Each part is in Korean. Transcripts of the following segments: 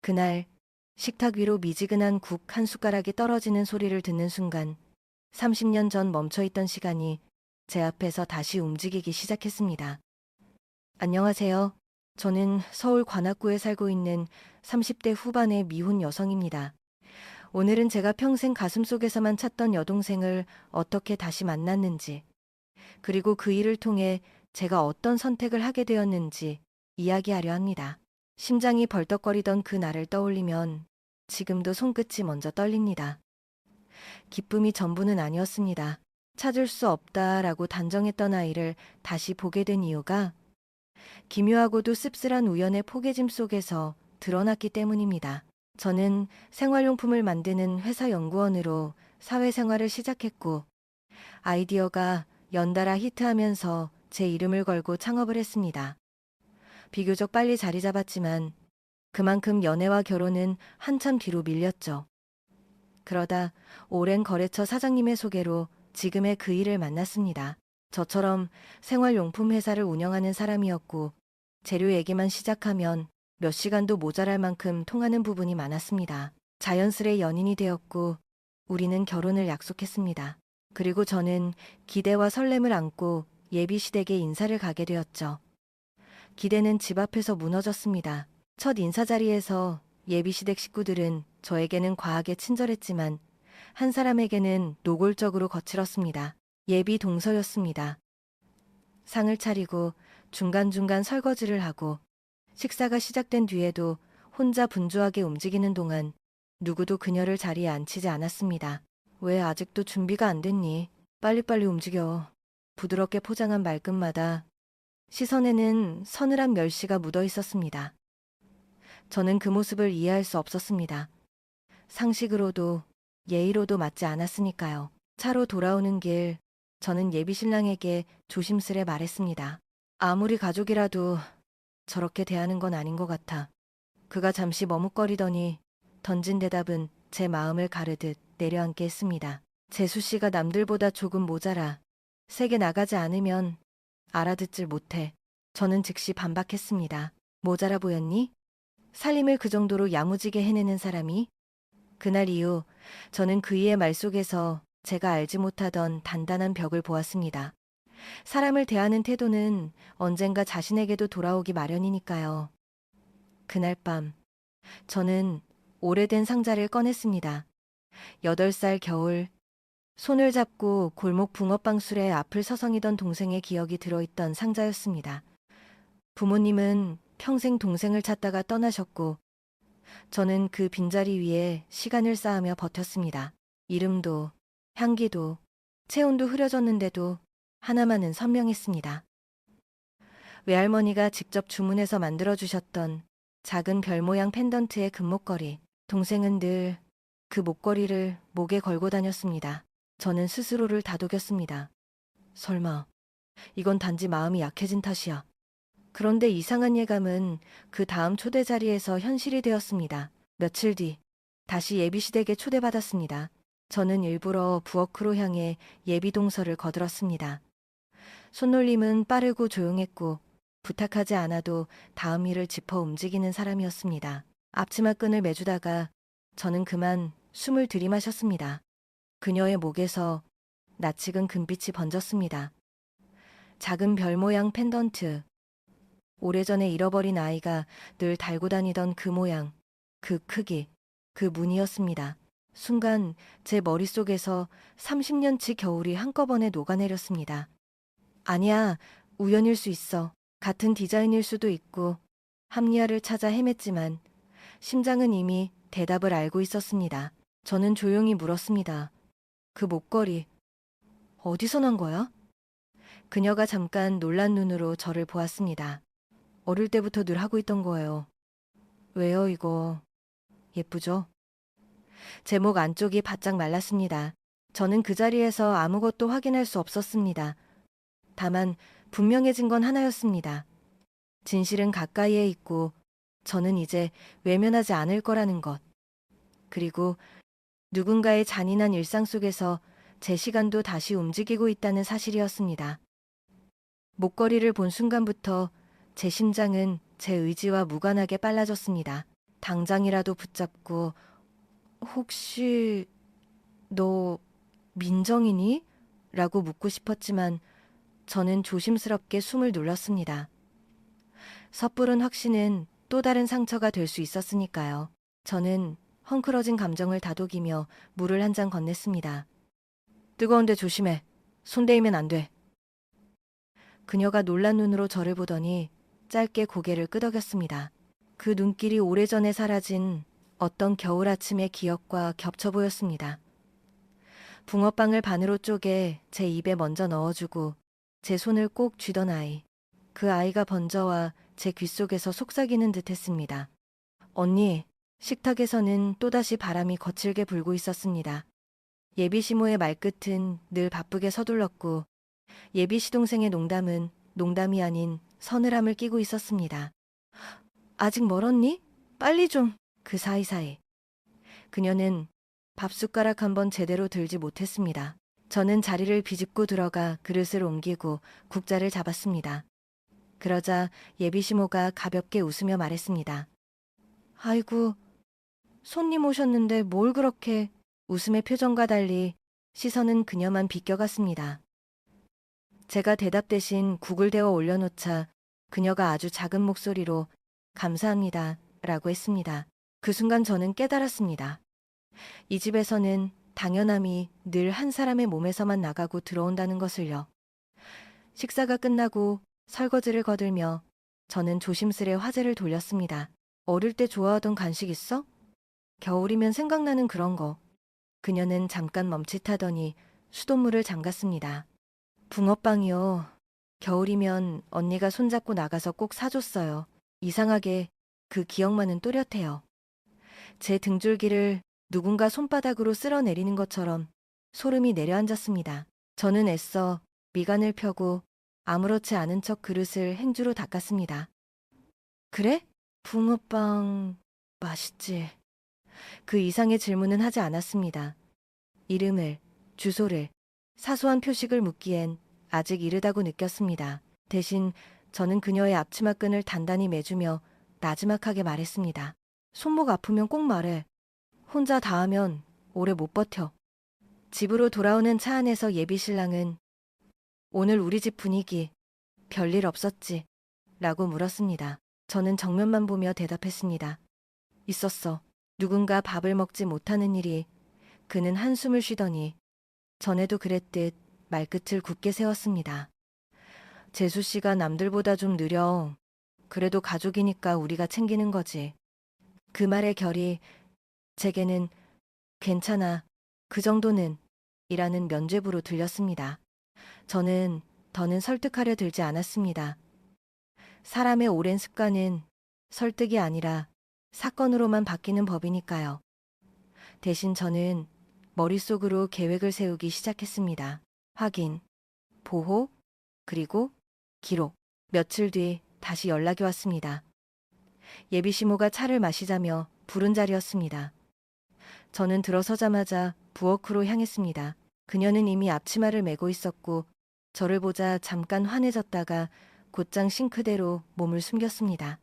그날 식탁 위로 미지근한 국 한 숟가락이 떨어지는 소리를 듣는 순간 30년 전 멈춰있던 시간이 제 앞에서 다시 움직이기 시작했습니다. 안녕하세요. 저는 서울 관악구에 살고 있는 30대 후반의 미혼 여성입니다. 오늘은 제가 평생 가슴속에서만 찾던 여동생을 어떻게 다시 만났는지, 그리고 그 일을 통해 제가 어떤 선택을 하게 되었는지 이야기하려 합니다. 심장이 벌떡거리던 그 날을 떠올리면 지금도 손끝이 먼저 떨립니다. 기쁨이 전부는 아니었습니다. 찾을 수 없다라고 단정했던 아이를 다시 보게 된 이유가 기묘하고도 씁쓸한 우연의 포개짐 속에서 드러났기 때문입니다. 저는 생활용품을 만드는 회사 연구원으로 사회생활을 시작했고 아이디어가 연달아 히트하면서 제 이름을 걸고 창업을 했습니다. 비교적 빨리 자리 잡았지만 그만큼 연애와 결혼은 한참 뒤로 밀렸죠. 그러다 오랜 거래처 사장님의 소개로 지금의 그 일을 만났습니다. 저처럼 생활용품 회사를 운영하는 사람이었고 재료 얘기만 시작하면 몇 시간도 모자랄 만큼 통하는 부분이 많았습니다. 자연스레 연인이 되었고 우리는 결혼을 약속했습니다. 그리고 저는 기대와 설렘을 안고 예비시댁에 인사를 가게 되었죠. 기대는 집 앞에서 무너졌습니다. 첫 인사 자리에서 예비시댁 식구들은 저에게는 과하게 친절했지만 한 사람에게는 노골적으로 거칠었습니다. 예비 동서였습니다. 상을 차리고 중간중간 설거지를 하고 식사가 시작된 뒤에도 혼자 분주하게 움직이는 동안 누구도 그녀를 자리에 앉히지 않았습니다. 왜 아직도 준비가 안 됐니? 빨리빨리 움직여. 부드럽게 포장한 말끝마다 시선에는 서늘한 멸시가 묻어 있었습니다. 저는 그 모습을 이해할 수 없었습니다. 상식으로도 예의로도 맞지 않았으니까요. 차로 돌아오는 길, 저는 예비신랑에게 조심스레 말했습니다. 아무리 가족이라도 저렇게 대하는 건 아닌 것 같아. 그가 잠시 머뭇거리더니 던진 대답은 제 마음을 가르듯 내려앉게 했습니다. 재수 씨가 남들보다 조금 모자라. 세게 나가지 않으면 알아듣질 못해. 저는 즉시 반박했습니다. 모자라 보였니? 살림을 그 정도로 야무지게 해내는 사람이? 그날 이후 저는 그이의 말 속에서 제가 알지 못하던 단단한 벽을 보았습니다. 사람을 대하는 태도는 언젠가 자신에게도 돌아오기 마련이니까요. 그날 밤 저는 오래된 상자를 꺼냈습니다. 8살 겨울 손을 잡고 골목 붕어빵술에 앞을 서성이던 동생의 기억이 들어있던 상자였습니다. 부모님은 평생 동생을 찾다가 떠나셨고 저는 그 빈자리 위에 시간을 쌓으며 버텼습니다. 이름도 향기도 체온도 흐려졌는데도 하나만은 선명했습니다. 외할머니가 직접 주문해서 만들어주셨던 작은 별 모양 펜던트의 금목걸이. 동생은 늘 그 목걸이를 목에 걸고 다녔습니다. 저는 스스로를 다독였습니다. 설마 이건 단지 마음이 약해진 탓이야. 그런데 이상한 예감은 그 다음 초대 자리에서 현실이 되었습니다. 며칠 뒤 다시 예비시댁에 초대받았습니다. 저는 일부러 부엌으로 향해 예비 동서를 거들었습니다. 손놀림은 빠르고 조용했고 부탁하지 않아도 다음 일을 짚어 움직이는 사람이었습니다. 앞치마 끈을 매주다가 저는 그만 숨을 들이마셨습니다. 그녀의 목에서 낯익은 금빛이 번졌습니다. 작은 별 모양 펜던트. 오래전에 잃어버린 아이가 늘 달고 다니던 그 모양, 그 크기, 그 무늬였습니다. 순간 제 머릿속에서 30년치 겨울이 한꺼번에 녹아내렸습니다. 아니야, 우연일 수 있어. 같은 디자인일 수도 있고 합리화를 찾아 헤맸지만 심장은 이미 대답을 알고 있었습니다. 저는 조용히 물었습니다. 그 목걸이 어디서 난 거야? 그녀가 잠깐 놀란 눈으로 저를 보았습니다. 어릴 때부터 늘 하고 있던 거예요. 왜요, 이거? 예쁘죠? 제 목 안쪽이 바짝 말랐습니다. 저는 그 자리에서 아무것도 확인할 수 없었습니다. 다만 분명해진 건 하나였습니다. 진실은 가까이에 있고 저는 이제 외면하지 않을 거라는 것. 그리고 누군가의 잔인한 일상 속에서 제 시간도 다시 움직이고 있다는 사실이었습니다. 목걸이를 본 순간부터 제 심장은 제 의지와 무관하게 빨라졌습니다. 당장이라도 붙잡고 혹시 너 민정이니? 라고 묻고 싶었지만 저는 조심스럽게 숨을 눌렀습니다. 섣부른 확신은 또 다른 상처가 될 수 있었으니까요. 저는 헝클어진 감정을 다독이며 물을 한 잔 건넸습니다. 뜨거운데 조심해. 손 대이면 안 돼. 그녀가 놀란 눈으로 저를 보더니 짧게 고개를 끄덕였습니다. 그 눈길이 오래전에 사라진 어떤 겨울 아침의 기억과 겹쳐 보였습니다. 붕어빵을 반으로 쪼개 제 입에 먼저 넣어주고 제 손을 꼭 쥐던 아이. 그 아이가 번져와 제 귓속에서 속삭이는 듯 했습니다. 언니, 식탁에서는 또다시 바람이 거칠게 불고 있었습니다. 예비 시모의 말끝은 늘 바쁘게 서둘렀고 예비 시동생의 농담은 농담이 아닌 서늘함을 끼고 있었습니다. 아직 멀었니? 빨리 좀. 그 사이사이. 그녀는 밥숟가락 한 번 제대로 들지 못했습니다. 저는 자리를 비집고 들어가 그릇을 옮기고 국자를 잡았습니다. 그러자 예비 시모가 가볍게 웃으며 말했습니다. 아이고, 손님 오셨는데 뭘 그렇게. 웃음의 표정과 달리 시선은 그녀만 비껴갔습니다. 제가 대답 대신 국을 데워 올려놓자 그녀가 아주 작은 목소리로 감사합니다 라고 했습니다. 그 순간 저는 깨달았습니다. 이 집에서는 당연함이 늘 한 사람의 몸에서만 나가고 들어온다는 것을요. 식사가 끝나고 설거지를 거들며 저는 조심스레 화제를 돌렸습니다. 어릴 때 좋아하던 간식 있어? 겨울이면 생각나는 그런 거. 그녀는 잠깐 멈칫하더니 수돗물을 잠갔습니다. 붕어빵이요. 겨울이면 언니가 손잡고 나가서 꼭 사줬어요. 이상하게 그 기억만은 또렷해요. 제 등줄기를 누군가 손바닥으로 쓸어내리는 것처럼 소름이 내려앉았습니다. 저는 애써 미간을 펴고 아무렇지 않은 척 그릇을 행주로 닦았습니다. 그래? 붕어빵 맛있지. 그 이상의 질문은 하지 않았습니다. 이름을, 주소를, 사소한 표식을 묻기엔 아직 이르다고 느꼈습니다. 대신 저는 그녀의 앞치마끈을 단단히 매주며 나지막하게 말했습니다. 손목 아프면 꼭 말해. 혼자 다 하면 오래 못 버텨. 집으로 돌아오는 차 안에서 예비 신랑은 오늘 우리 집 분위기 별일 없었지? 라고 물었습니다. 저는 정면만 보며 대답했습니다. 있었어. 누군가 밥을 먹지 못하는 일이. 그는 한숨을 쉬더니 전에도 그랬듯 말끝을 굳게 세웠습니다. 재수 씨가 남들보다 좀 느려. 그래도 가족이니까 우리가 챙기는 거지. 그 말의 결이 제게는 괜찮아. 그 정도는 이라는 면죄부로 들렸습니다. 저는 더는 설득하려 들지 않았습니다. 사람의 오랜 습관은 설득이 아니라 사건으로만 바뀌는 법이니까요. 대신 저는 머릿속으로 계획을 세우기 시작했습니다. 확인, 보호, 그리고 기록. 며칠 뒤 다시 연락이 왔습니다. 예비 시모가 차를 마시자며 부른 자리였습니다. 저는 들어서자마자 부엌으로 향했습니다. 그녀는 이미 앞치마를 메고 있었고 저를 보자 잠깐 환해졌다가 곧장 싱크대로 몸을 숨겼습니다.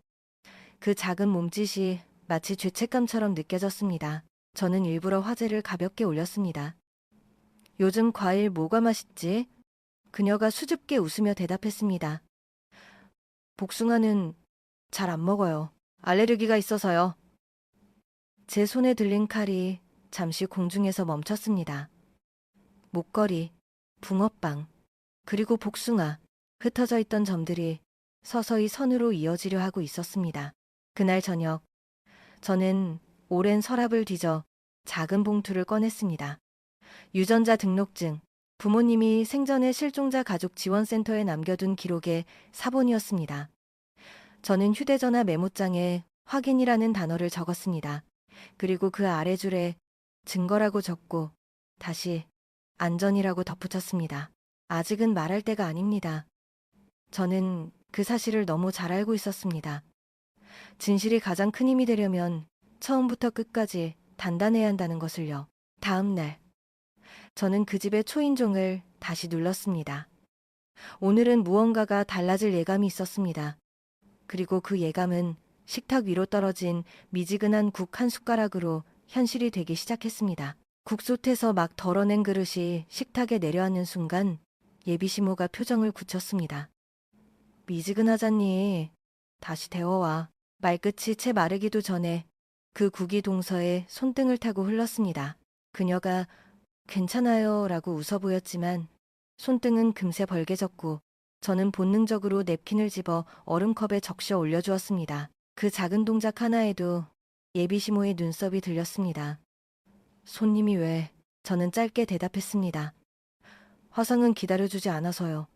그 작은 몸짓이 마치 죄책감처럼 느껴졌습니다. 저는 일부러 화제를 가볍게 올렸습니다. 요즘 과일 뭐가 맛있지? 그녀가 수줍게 웃으며 대답했습니다. 복숭아는 잘 안 먹어요. 알레르기가 있어서요. 제 손에 들린 칼이 잠시 공중에서 멈췄습니다. 목걸이, 붕어빵, 그리고 복숭아, 흩어져 있던 점들이 서서히 선으로 이어지려 하고 있었습니다. 그날 저녁, 저는 오랜 서랍을 뒤져 작은 봉투를 꺼냈습니다. 유전자 등록증, 부모님이 생전에 실종자 가족 지원센터에 남겨둔 기록의 사본이었습니다. 저는 휴대전화 메모장에 확인이라는 단어를 적었습니다. 그리고 그 아래줄에 증거라고 적고 다시 안전이라고 덧붙였습니다. 아직은 말할 때가 아닙니다. 저는 그 사실을 너무 잘 알고 있었습니다. 진실이 가장 큰 힘이 되려면 처음부터 끝까지 단단해야 한다는 것을요. 다음 날, 저는 그 집의 초인종을 다시 눌렀습니다. 오늘은 무언가가 달라질 예감이 있었습니다. 그리고 그 예감은 식탁 위로 떨어진 미지근한 국 한 숟가락으로 현실이 되기 시작했습니다. 국솥에서 막 덜어낸 그릇이 식탁에 내려앉는 순간 예비시모가 표정을 굳혔습니다. 미지근하잖니. 다시 데워와. 말끝이 채 마르기도 전에 그 국이 동서에 손등을 타고 흘렀습니다. 그녀가 괜찮아요 라고 웃어 보였지만 손등은 금세 벌개졌고 저는 본능적으로 냅킨을 집어 얼음컵에 적셔 올려주었습니다. 그 작은 동작 하나에도 예비시모의 눈썹이 들렸습니다. 손님이 왜? 저는 짧게 대답했습니다. 화상은 기다려주지 않아서요.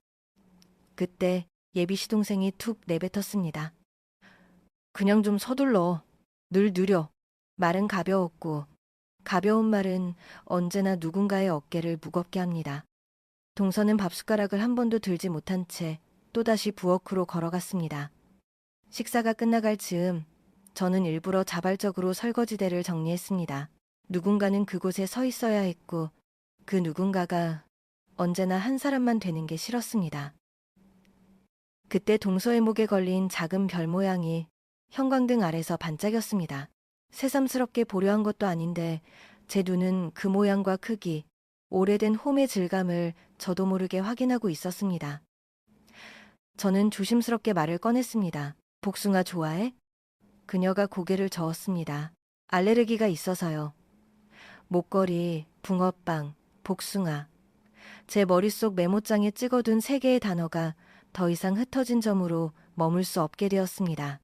그때 예비 시동생이 툭 내뱉었습니다. 그냥 좀 서둘러. 늘 느려. 말은 가벼웠고 가벼운 말은 언제나 누군가의 어깨를 무겁게 합니다. 동서는 밥숟가락을 한 번도 들지 못한 채 또다시 부엌으로 걸어갔습니다. 식사가 끝나갈 즈음 저는 일부러 자발적으로 설거지대를 정리했습니다. 누군가는 그곳에 서 있어야 했고 그 누군가가 언제나 한 사람만 되는 게 싫었습니다. 그때 동서의 목에 걸린 작은 별 모양이 형광등 아래서 반짝였습니다. 새삼스럽게 보려 한 것도 아닌데 제 눈은 그 모양과 크기, 오래된 홈의 질감을 저도 모르게 확인하고 있었습니다. 저는 조심스럽게 말을 꺼냈습니다. 복숭아 좋아해? 그녀가 고개를 저었습니다. 알레르기가 있어서요. 목걸이, 붕어빵, 복숭아. 제 머릿속 메모장에 찍어둔 3개의 단어가 더 이상 흩어진 점으로 머물 수 없게 되었습니다.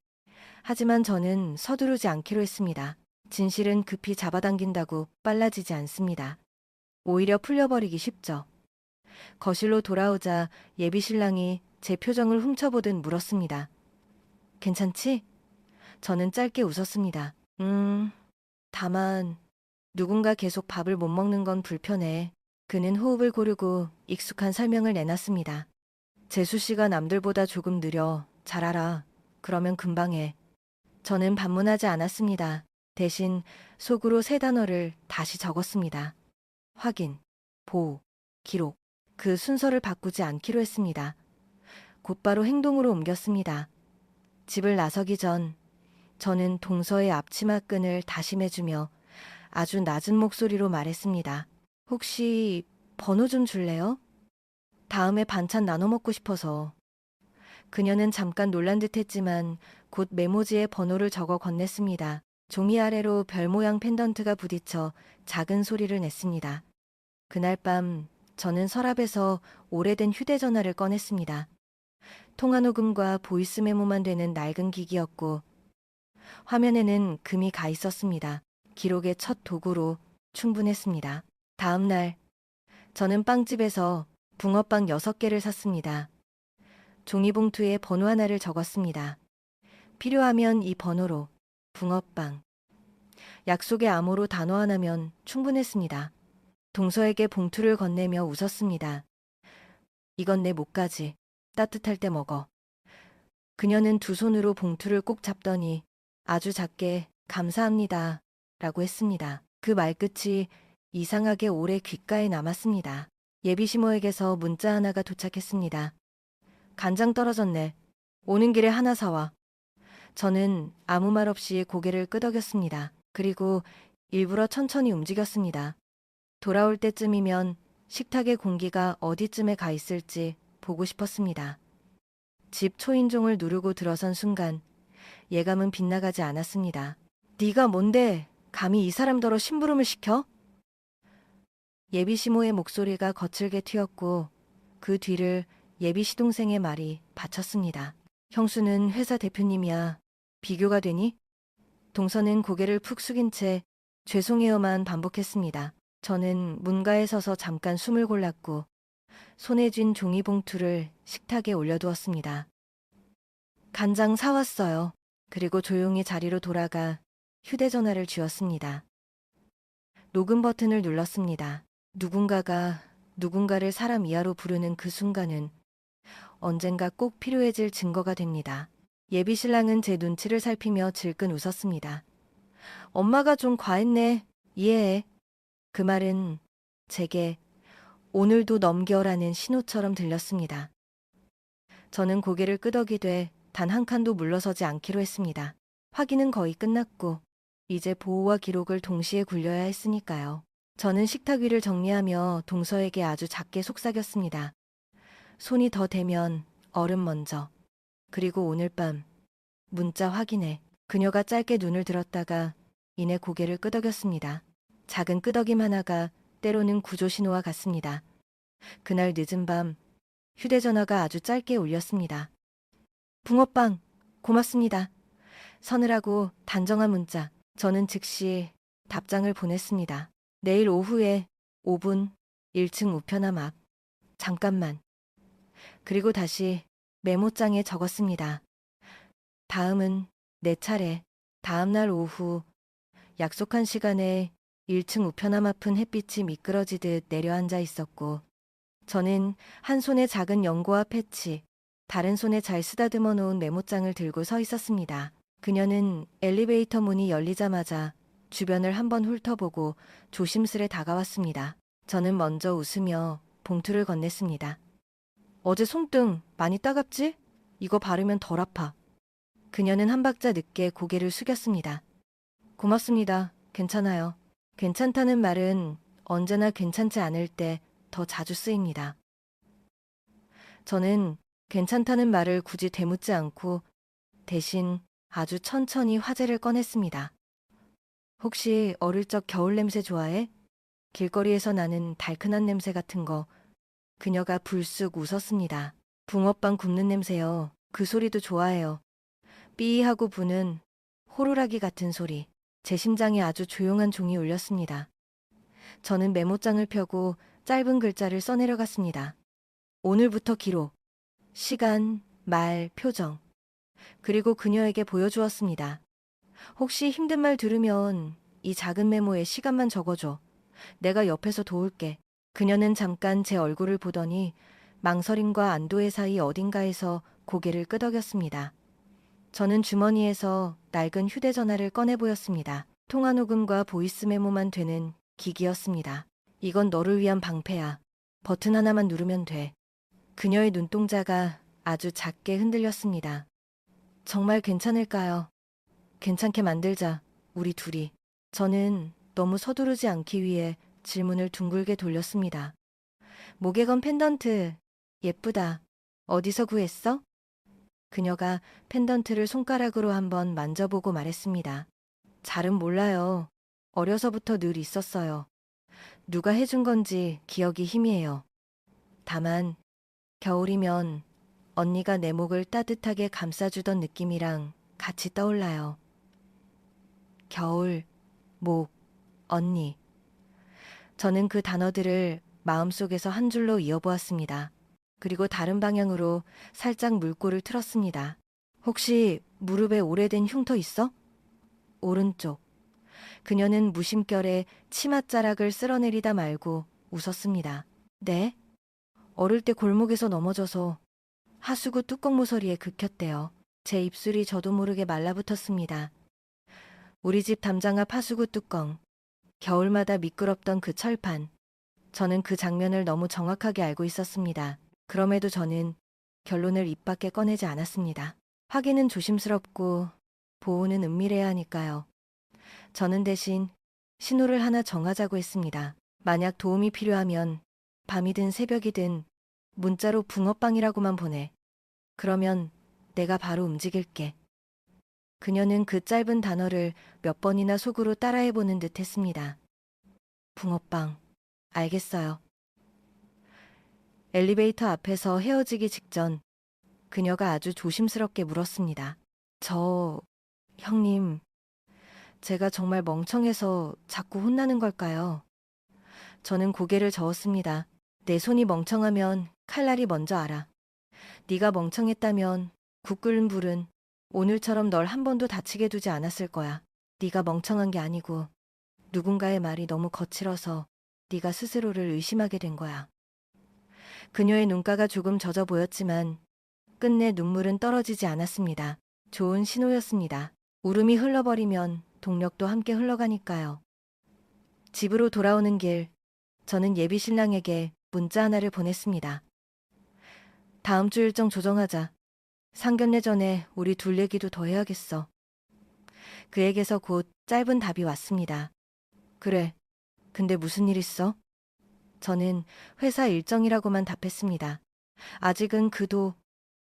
하지만 저는 서두르지 않기로 했습니다. 진실은 급히 잡아당긴다고 빨라지지 않습니다. 오히려 풀려버리기 쉽죠. 거실로 돌아오자 예비신랑이 제 표정을 훔쳐보듯 물었습니다. 괜찮지? 저는 짧게 웃었습니다. 다만 누군가 계속 밥을 못 먹는 건 불편해. 그는 호흡을 고르고 익숙한 설명을 내놨습니다. 재수 씨가 남들보다 조금 느려. 잘 알아. 그러면 금방 해. 저는 반문하지 않았습니다. 대신 속으로 3단어를 다시 적었습니다. 확인, 보호, 기록. 그 순서를 바꾸지 않기로 했습니다. 곧바로 행동으로 옮겼습니다. 집을 나서기 전 저는 동서의 앞치마 끈을 다시 매주며 아주 낮은 목소리로 말했습니다. 혹시 번호 좀 줄래요? 다음에 반찬 나눠 먹고 싶어서. 그녀는 잠깐 놀란 듯 했지만 곧 메모지에 번호를 적어 건넸습니다. 종이 아래로 별 모양 펜던트가 부딪혀 작은 소리를 냈습니다. 그날 밤 저는 서랍에서 오래된 휴대전화를 꺼냈습니다. 통화 녹음과 보이스 메모만 되는 낡은 기기였고 화면에는 금이 가 있었습니다. 기록의 첫 도구로 충분했습니다. 다음 날 저는 빵집에서 붕어빵 6개를 샀습니다. 종이봉투에 번호 하나를 적었습니다. 필요하면 이 번호로 붕어빵. 약속의 암호로 단어 하나면 충분했습니다. 동서에게 봉투를 건네며 웃었습니다. 이건 내 목까지 따뜻할 때 먹어. 그녀는 두 손으로 봉투를 꼭 잡더니 아주 작게 감사합니다 라고 했습니다. 그 말끝이 이상하게 오래 귓가에 남았습니다. 예비시모에게서 문자 하나가 도착했습니다. 간장 떨어졌네. 오는 길에 하나 사와. 저는 아무 말 없이 고개를 끄덕였습니다. 그리고 일부러 천천히 움직였습니다. 돌아올 때쯤이면 식탁의 공기가 어디쯤에 가 있을지 보고 싶었습니다. 집 초인종을 누르고 들어선 순간 예감은 빗나가지 않았습니다. 네가 뭔데 감히 이 사람더러 심부름을 시켜? 예비시모의 목소리가 거칠게 튀었고 그 뒤를 예비시동생의 말이 받쳤습니다. 형수는 회사 대표님이야. 비교가 되니? 동서는 고개를 푹 숙인 채 죄송해요만 반복했습니다. 저는 문가에 서서 잠깐 숨을 골랐고 손에 쥔 종이봉투를 식탁에 올려두었습니다. 간장 사왔어요. 그리고 조용히 자리로 돌아가 휴대전화를 쥐었습니다. 녹음 버튼을 눌렀습니다. 누군가가 누군가를 사람 이하로 부르는 그 순간은 언젠가 꼭 필요해질 증거가 됩니다. 예비신랑은 제 눈치를 살피며 질끈 웃었습니다. 엄마가 좀 과했네. 이해해. 그 말은 제게 오늘도 넘겨라는 신호처럼 들렸습니다. 저는 고개를 끄덕이되 단 한 칸도 물러서지 않기로 했습니다. 확인은 거의 끝났고 이제 보호와 기록을 동시에 굴려야 했으니까요. 저는 식탁 위를 정리하며 동서에게 아주 작게 속삭였습니다. 손이 더 대면 얼음 먼저. 그리고 오늘 밤 문자 확인해. 그녀가 짧게 눈을 들었다가 이내 고개를 끄덕였습니다. 작은 끄덕임 하나가 때로는 구조 신호와 같습니다. 그날 늦은 밤 휴대전화가 아주 짧게 울렸습니다. 붕어빵 고맙습니다. 서늘하고 단정한 문자. 저는 즉시 답장을 보냈습니다. 내일 오후에 5분 1층 우편함 앞. 잠깐만. 그리고 다시 메모장에 적었습니다. 다음은 내 차례. 다음 날 오후 약속한 시간에 1층 우편함 앞은 햇빛이 미끄러지듯 내려앉아 있었고 저는 한 손에 작은 연고와 패치, 다른 손에 잘 쓰다듬어 놓은 메모장을 들고 서 있었습니다. 그녀는 엘리베이터 문이 열리자마자 주변을 한번 훑어보고 조심스레 다가왔습니다. 저는 먼저 웃으며 봉투를 건넸습니다. 어제 손등 많이 따갑지? 이거 바르면 덜 아파. 그녀는 한 박자 늦게 고개를 숙였습니다. 고맙습니다. 괜찮아요. 괜찮다는 말은 언제나 괜찮지 않을 때 더 자주 쓰입니다. 저는 괜찮다는 말을 굳이 되묻지 않고 대신 아주 천천히 화제를 꺼냈습니다. 혹시 어릴 적 겨울 냄새 좋아해? 길거리에서 나는 달큰한 냄새 같은 거. 그녀가 불쑥 웃었습니다. 붕어빵 굽는 냄새요. 그 소리도 좋아해요. 삐 하고 부는 호루라기 같은 소리. 제 심장에 아주 조용한 종이 울렸습니다. 저는 메모장을 펴고 짧은 글자를 써내려갔습니다. 오늘부터 기록, 시간, 말, 표정. 그리고 그녀에게 보여주었습니다. 혹시 힘든 말 들으면 이 작은 메모에 시간만 적어줘. 내가 옆에서 도울게. 그녀는 잠깐 제 얼굴을 보더니 망설임과 안도의 사이 어딘가에서 고개를 끄덕였습니다. 저는 주머니에서 낡은 휴대전화를 꺼내 보였습니다. 통화 녹음과 보이스 메모만 되는 기기였습니다. 이건 너를 위한 방패야. 버튼 하나만 누르면 돼. 그녀의 눈동자가 아주 작게 흔들렸습니다. 정말 괜찮을까요? 괜찮게 만들자, 우리 둘이. 저는 너무 서두르지 않기 위해 질문을 둥글게 돌렸습니다. 목에 건 펜던트, 예쁘다. 어디서 구했어? 그녀가 펜던트를 손가락으로 한번 만져보고 말했습니다. 잘은 몰라요. 어려서부터 늘 있었어요. 누가 해준 건지 기억이 희미해요. 다만 겨울이면 언니가 내 목을 따뜻하게 감싸주던 느낌이랑 같이 떠올라요. 겨울, 목, 언니. 저는 그 단어들을 마음속에서 한 줄로 이어보았습니다. 그리고 다른 방향으로 살짝 물꼬를 틀었습니다. 혹시 무릎에 오래된 흉터 있어? 오른쪽. 그녀는 무심결에 치맛자락을 쓸어내리다 말고 웃었습니다. 네? 어릴 때 골목에서 넘어져서 하수구 뚜껑 모서리에 긁혔대요. 제 입술이 저도 모르게 말라붙었습니다. 우리 집 담장 앞 하수구 뚜껑. 겨울마다 미끄럽던 그 철판. 저는 그 장면을 너무 정확하게 알고 있었습니다. 그럼에도 저는 결론을 입 밖에 꺼내지 않았습니다. 확인은 조심스럽고 보호는 은밀해야 하니까요. 저는 대신 신호를 하나 정하자고 했습니다. 만약 도움이 필요하면 밤이든 새벽이든 문자로 붕어빵이라고만 보내. 그러면 내가 바로 움직일게. 그녀는 그 짧은 단어를 몇 번이나 속으로 따라해보는 듯 했습니다. 붕어빵. 알겠어요. 엘리베이터 앞에서 헤어지기 직전 그녀가 아주 조심스럽게 물었습니다. 형님, 제가 정말 멍청해서 자꾸 혼나는 걸까요? 저는 고개를 저었습니다. 내 손이 멍청하면 칼날이 먼저 알아. 네가 멍청했다면 국 끓는 불은 오늘처럼 널 한 번도 다치게 두지 않았을 거야. 네가 멍청한 게 아니고 누군가의 말이 너무 거칠어서 네가 스스로를 의심하게 된 거야. 그녀의 눈가가 조금 젖어 보였지만 끝내 눈물은 떨어지지 않았습니다. 좋은 신호였습니다. 울음이 흘러버리면 동력도 함께 흘러가니까요. 집으로 돌아오는 길, 저는 예비 신랑에게 문자 하나를 보냈습니다. 다음 주 일정 조정하자. 상견례 전에 우리 둘 얘기도 더 해야겠어. 그에게서 곧 짧은 답이 왔습니다. 그래. 근데 무슨 일 있어? 저는 회사 일정이라고만 답했습니다. 아직은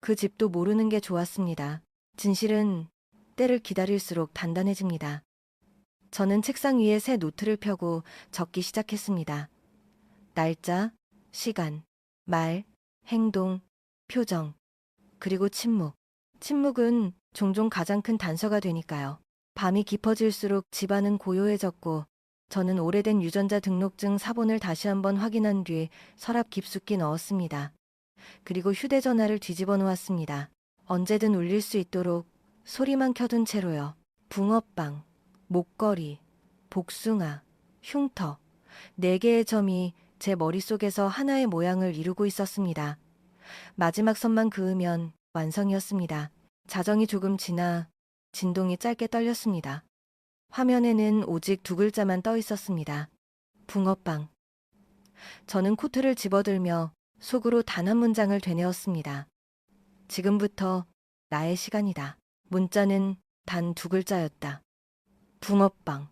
그 집도 모르는 게 좋았습니다. 진실은 때를 기다릴수록 단단해집니다. 저는 책상 위에 새 노트를 펴고 적기 시작했습니다. 날짜, 시간, 말, 행동, 표정, 그리고 침묵. 침묵은 종종 가장 큰 단서가 되니까요. 밤이 깊어질수록 집안은 고요해졌고 저는 오래된 유전자 등록증 사본을 다시 한번 확인한 뒤 서랍 깊숙이 넣었습니다. 그리고 휴대전화를 뒤집어 놓았습니다. 언제든 울릴 수 있도록 소리만 켜둔 채로요. 붕어빵, 목걸이, 복숭아, 흉터, 네 개의 점이 제 머릿속에서 하나의 모양을 이루고 있었습니다. 마지막 선만 그으면 완성이었습니다. 자정이 조금 지나 진동이 짧게 떨렸습니다. 화면에는 오직 두 글자만 떠 있었습니다. 붕어빵. 저는 코트를 집어들며 속으로 단 한 문장을 되뇌었습니다. 지금부터 나의 시간이다. 문자는 단 두 글자였다. 붕어빵.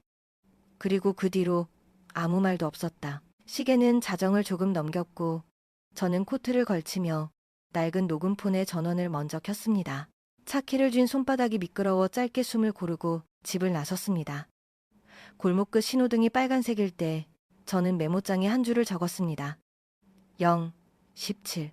그리고 그 뒤로 아무 말도 없었다. 시계는 자정을 조금 넘겼고 저는 코트를 걸치며 낡은 녹음폰의 전원을 먼저 켰습니다. 차키를 쥔 손바닥이 미끄러워 짧게 숨을 고르고 집을 나섰습니다. 골목 끝 신호등이 빨간색일 때 저는 메모장에 한 줄을 적었습니다. 0, 17,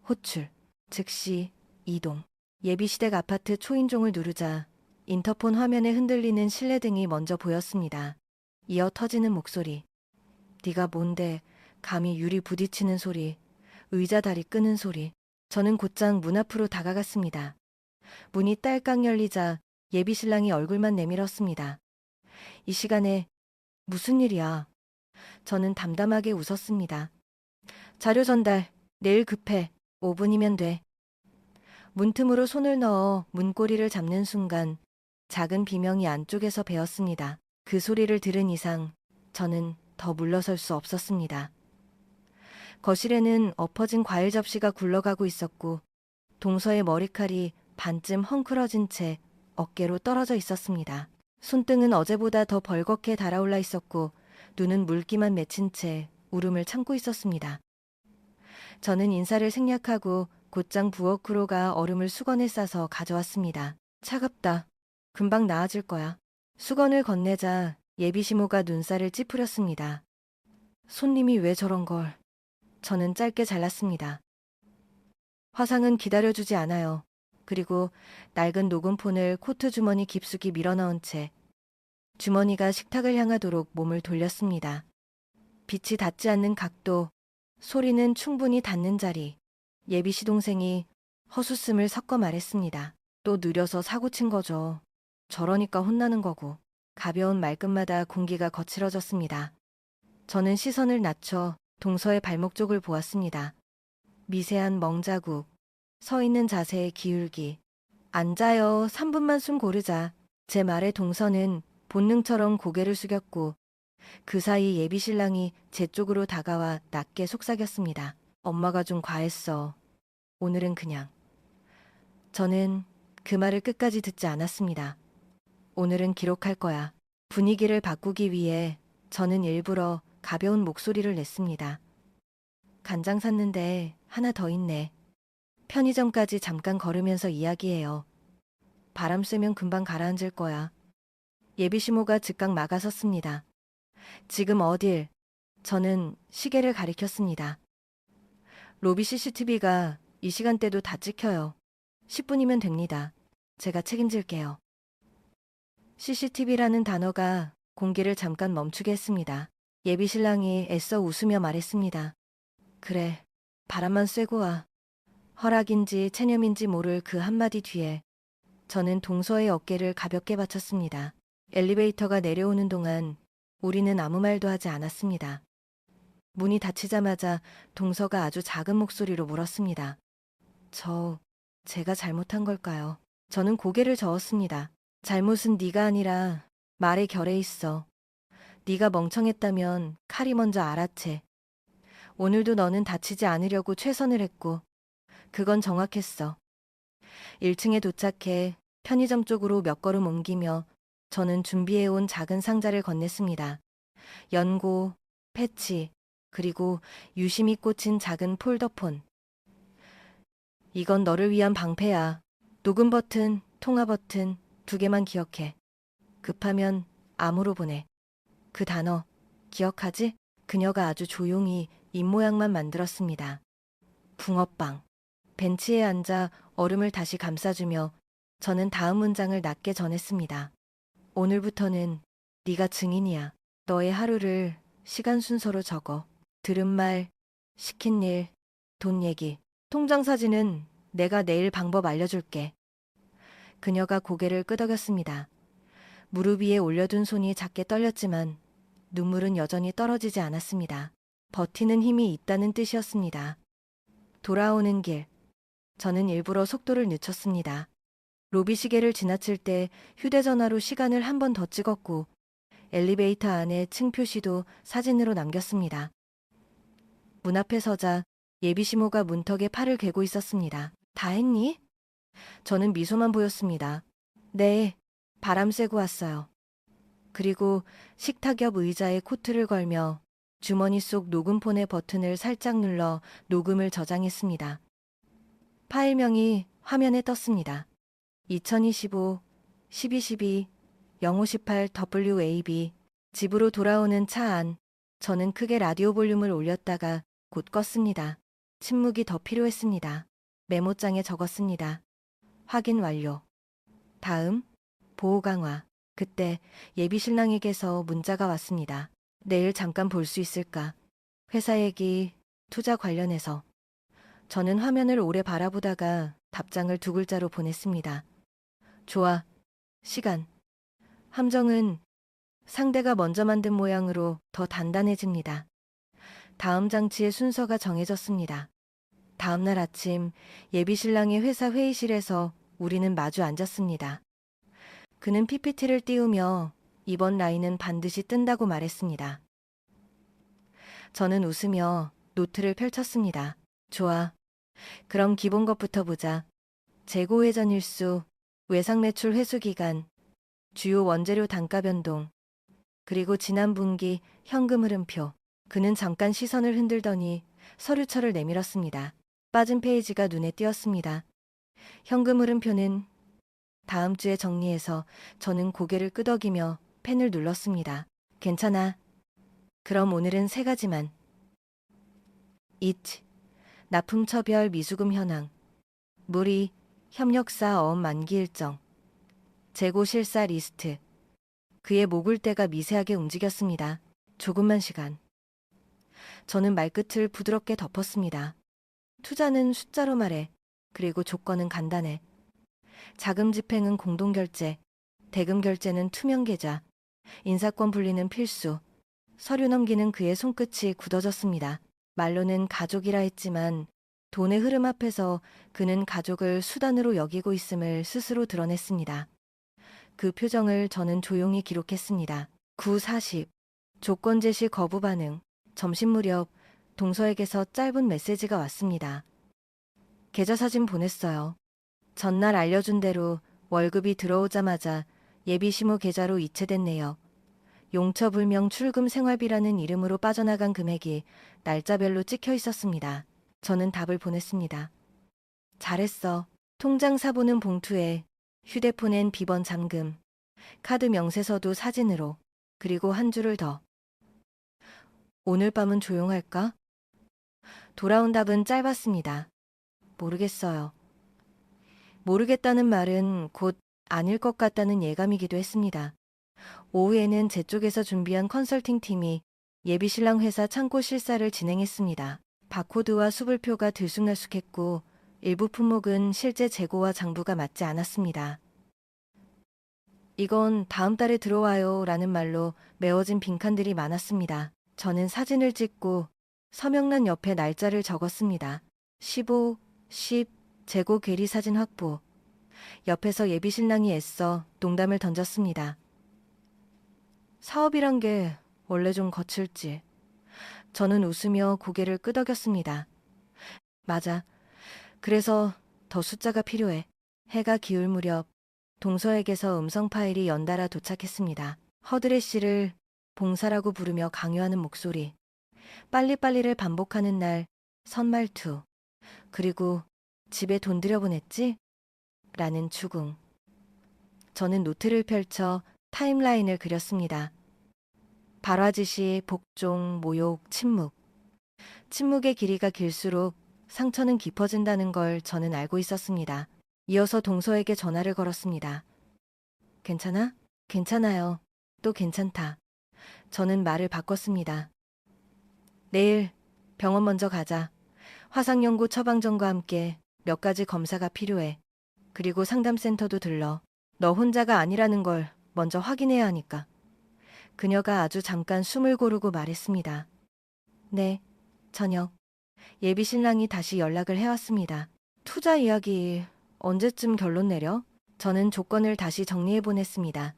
호출, 즉시, 이동. 예비시댁 아파트 초인종을 누르자 인터폰 화면에 흔들리는 실내등이 먼저 보였습니다. 이어 터지는 목소리. 네가 뭔데 감히 유리 부딪히는 소리, 의자 다리 끄는 소리. 저는 곧장 문 앞으로 다가갔습니다. 문이 딸깍 열리자 예비신랑이 얼굴만 내밀었습니다. 이 시간에 무슨 일이야? 저는 담담하게 웃었습니다. 자료 전달, 내일 급해. 5분이면 돼. 문틈으로 손을 넣어 문고리를 잡는 순간 작은 비명이 안쪽에서 배었습니다. 그 소리를 들은 이상 저는 더 물러설 수 없었습니다. 거실에는 엎어진 과일 접시가 굴러가고 있었고 동서의 머리칼이 반쯤 헝클어진 채 어깨로 떨어져 있었습니다. 손등은 어제보다 더 벌겋게 달아올라 있었고 눈은 물기만 맺힌 채 울음을 참고 있었습니다. 저는 인사를 생략하고 곧장 부엌으로 가 얼음을 수건에 싸서 가져왔습니다. 차갑다. 금방 나아질 거야. 수건을 건네자 예비시모가 눈살을 찌푸렸습니다. 손님이 왜 저런 걸. 저는 짧게 잘랐습니다. 화상은 기다려주지 않아요. 그리고 낡은 녹음폰을 코트 주머니 깊숙이 밀어넣은 채 주머니가 식탁을 향하도록 몸을 돌렸습니다. 빛이 닿지 않는 각도, 소리는 충분히 닿는 자리. 예비 시동생이 허수음을 섞어 말했습니다. 또 느려서 사고 친 거죠. 저러니까 혼나는 거고. 가벼운 말끝마다 공기가 거칠어졌습니다. 저는 시선을 낮춰 동서의 발목 쪽을 보았습니다. 미세한 멍자국, 서 있는 자세의 기울기. 앉아요. 3분만 숨 고르자. 제 말에 동서는 본능처럼 고개를 숙였고 그 사이 예비신랑이 제 쪽으로 다가와 낮게 속삭였습니다. 엄마가 좀 과했어. 오늘은 그냥. 저는 그 말을 끝까지 듣지 않았습니다. 오늘은 기록할 거야. 분위기를 바꾸기 위해 저는 일부러 가벼운 목소리를 냈습니다. 간장 샀는데 하나 더 있네. 편의점까지 잠깐 걸으면서 이야기해요. 바람 쐬면 금방 가라앉을 거야. 예비시모가 즉각 막아섰습니다. 지금 어딜? 저는 시계를 가리켰습니다. 로비 CCTV가 이 시간대도 다 찍혀요. 10분이면 됩니다. 제가 책임질게요. CCTV라는 단어가 공기를 잠깐 멈추게 했습니다. 예비신랑이 애써 웃으며 말했습니다. 그래, 바람만 쐬고 와. 허락인지 체념인지 모를 그 한마디 뒤에 저는 동서의 어깨를 가볍게 받쳤습니다. 엘리베이터가 내려오는 동안 우리는 아무 말도 하지 않았습니다. 문이 닫히자마자 동서가 아주 작은 목소리로 물었습니다. 제가 잘못한 걸까요? 저는 고개를 저었습니다. 잘못은 네가 아니라 말의 결에 있어. 네가 멍청했다면 칼이 먼저 알아채. 오늘도 너는 다치지 않으려고 최선을 했고 그건 정확했어. 1층에 도착해 편의점 쪽으로 몇 걸음 옮기며 저는 준비해온 작은 상자를 건넸습니다. 연고, 패치, 그리고 유심히 꽂힌 작은 폴더폰. 이건 너를 위한 방패야. 녹음 버튼, 통화 버튼 2개만 기억해. 급하면 암호로 보내. 그 단어 기억하지? 그녀가 아주 조용히 입모양만 만들었습니다. 붕어빵. 벤치에 앉아 얼음을 다시 감싸주며 저는 다음 문장을 낮게 전했습니다. 오늘부터는 네가 증인이야. 너의 하루를 시간 순서로 적어. 들은 말, 시킨 일, 돈 얘기. 통장 사진은 내가 내일 방법 알려줄게. 그녀가 고개를 끄덕였습니다. 무릎 위에 올려둔 손이 작게 떨렸지만 눈물은 여전히 떨어지지 않았습니다. 버티는 힘이 있다는 뜻이었습니다. 돌아오는 길. 저는 일부러 속도를 늦췄습니다. 로비 시계를 지나칠 때 휴대전화로 시간을 한 번 더 찍었고 엘리베이터 안에 층 표시도 사진으로 남겼습니다. 문 앞에 서자 예비시모가 문턱에 팔을 괴고 있었습니다. 다 했니? 저는 미소만 보였습니다. 네, 바람 쐬고 왔어요. 그리고 식탁 옆 의자에 코트를 걸며 주머니 속 녹음폰의 버튼을 살짝 눌러 녹음을 저장했습니다. 파일명이 화면에 떴습니다. 2025 1212 0518 WAB. 집으로 돌아오는 차 안. 저는 크게 라디오 볼륨을 올렸다가 곧 껐습니다. 침묵이 더 필요했습니다. 메모장에 적었습니다. 확인 완료. 다음, 보호 강화. 그때 예비 신랑에게서 문자가 왔습니다. 내일 잠깐 볼 수 있을까? 회사 얘기, 투자 관련해서. 저는 화면을 오래 바라보다가 답장을 2글자로 보냈습니다. 좋아. 시간. 함정은 상대가 먼저 만든 모양으로 더 단단해집니다. 다음 장치의 순서가 정해졌습니다. 다음 날 아침 예비 신랑의 회사 회의실에서 우리는 마주 앉았습니다. 그는 PPT를 띄우며 이번 라인은 반드시 뜬다고 말했습니다. 저는 웃으며 노트를 펼쳤습니다. 좋아. 그럼 기본 것부터 보자. 재고 회전 일수, 외상 매출 회수 기간, 주요 원재료 단가 변동, 그리고 지난 분기 현금 흐름표. 그는 잠깐 시선을 흔들더니 서류철을 내밀었습니다. 빠진 페이지가 눈에 띄었습니다. 현금 흐름표는 다음 주에 정리해서 저는 고개를 끄덕이며 펜을 눌렀습니다. 괜찮아. 그럼 오늘은 3가지만. 잇. 납품 처별 미수금 현황. 무리, 협력사 어음 만기 일정. 재고 실사 리스트. 그의 목을대가 미세하게 움직였습니다. 조금만 시간. 저는 말끝을 부드럽게 덮었습니다. 투자는 숫자로 말해. 그리고 조건은 간단해. 자금 집행은 공동결제, 대금 결제는 투명 계좌, 인사권 분리는 필수. 서류 넘기는 그의 손끝이 굳어졌습니다. 말로는 가족이라 했지만 돈의 흐름 앞에서 그는 가족을 수단으로 여기고 있음을 스스로 드러냈습니다. 그 표정을 저는 조용히 기록했습니다. 9:40. 조건 제시 거부 반응. 점심 무렵 동서에게서 짧은 메시지가 왔습니다. 계좌 사진 보냈어요. 전날 알려준 대로 월급이 들어오자마자 예비시모 계좌로 이체됐네요. 용처불명 출금 생활비라는 이름으로 빠져나간 금액이 날짜별로 찍혀 있었습니다. 저는 답을 보냈습니다. 잘했어. 통장 사보는 봉투에 휴대폰엔 비번 잠금, 카드 명세서도 사진으로, 그리고 한 줄을 더. 오늘 밤은 조용할까? 돌아온 답은 짧았습니다. 모르겠어요. 모르겠다는 말은 곧 아닐 것 같다는 예감이기도 했습니다. 오후에는 제 쪽에서 준비한 컨설팅 팀이 예비 신랑 회사 창고 실사를 진행했습니다. 바코드와 수불표가 들쑥날쑥했고 일부 품목은 실제 재고와 장부가 맞지 않았습니다. 이건 다음 달에 들어와요 라는 말로 메워진 빈칸들이 많았습니다. 저는 사진을 찍고 서명란 옆에 날짜를 적었습니다. 15, 10, 재고 괴리 사진 확보. 옆에서 예비 신랑이 애써 농담을 던졌습니다. 사업이란 게 원래 좀 거칠지. 저는 웃으며 고개를 끄덕였습니다. 맞아. 그래서 더 숫자가 필요해. 해가 기울 무렵 동서에게서 음성 파일이 연달아 도착했습니다. 허드레 씨를 봉사라고 부르며 강요하는 목소리, 빨리빨리를 반복하는 날, 선말투, 그리고 집에 돈 들여보냈지? 라는 추궁. 저는 노트를 펼쳐 타임라인을 그렸습니다. 발화지시, 복종, 모욕, 침묵. 침묵의 길이가 길수록 상처는 깊어진다는 걸 저는 알고 있었습니다. 이어서 동서에게 전화를 걸었습니다. 괜찮아? 괜찮아요. 또 괜찮다. 저는 말을 바꿨습니다. 내일 병원 먼저 가자. 화상연고 처방전과 함께 몇 가지 검사가 필요해. 그리고 상담센터도 들러. 너 혼자가 아니라는 걸 먼저 확인해야 하니까. 그녀가 아주 잠깐 숨을 고르고 말했습니다. 네, 저녁. 예비 신랑이 다시 연락을 해왔습니다. 투자 이야기 언제쯤 결론 내려? 저는 조건을 다시 정리해 보냈습니다.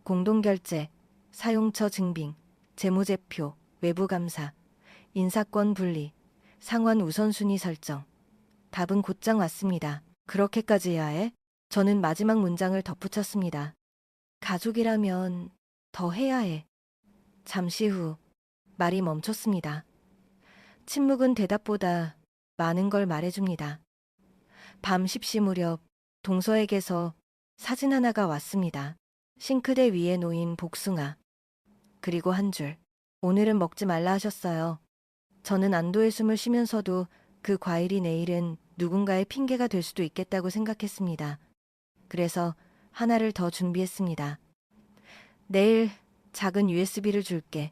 공동결제, 사용처 증빙, 재무제표, 외부감사, 인사권 분리, 상환 우선순위 설정. 답은 곧장 왔습니다. 그렇게까지 해야 해? 저는 마지막 문장을 덧붙였습니다. 가족이라면 더 해야 해. 잠시 후 말이 멈췄습니다. 침묵은 대답보다 많은 걸 말해줍니다. 밤 10시 무렵 동서에게서 사진 하나가 왔습니다. 싱크대 위에 놓인 복숭아. 그리고 한 줄. 오늘은 먹지 말라 하셨어요. 저는 안도의 숨을 쉬면서도 그 과일이 내일은 누군가의 핑계가 될 수도 있겠다고 생각했습니다. 그래서 하나를 더 준비했습니다. 내일 작은 USB를 줄게.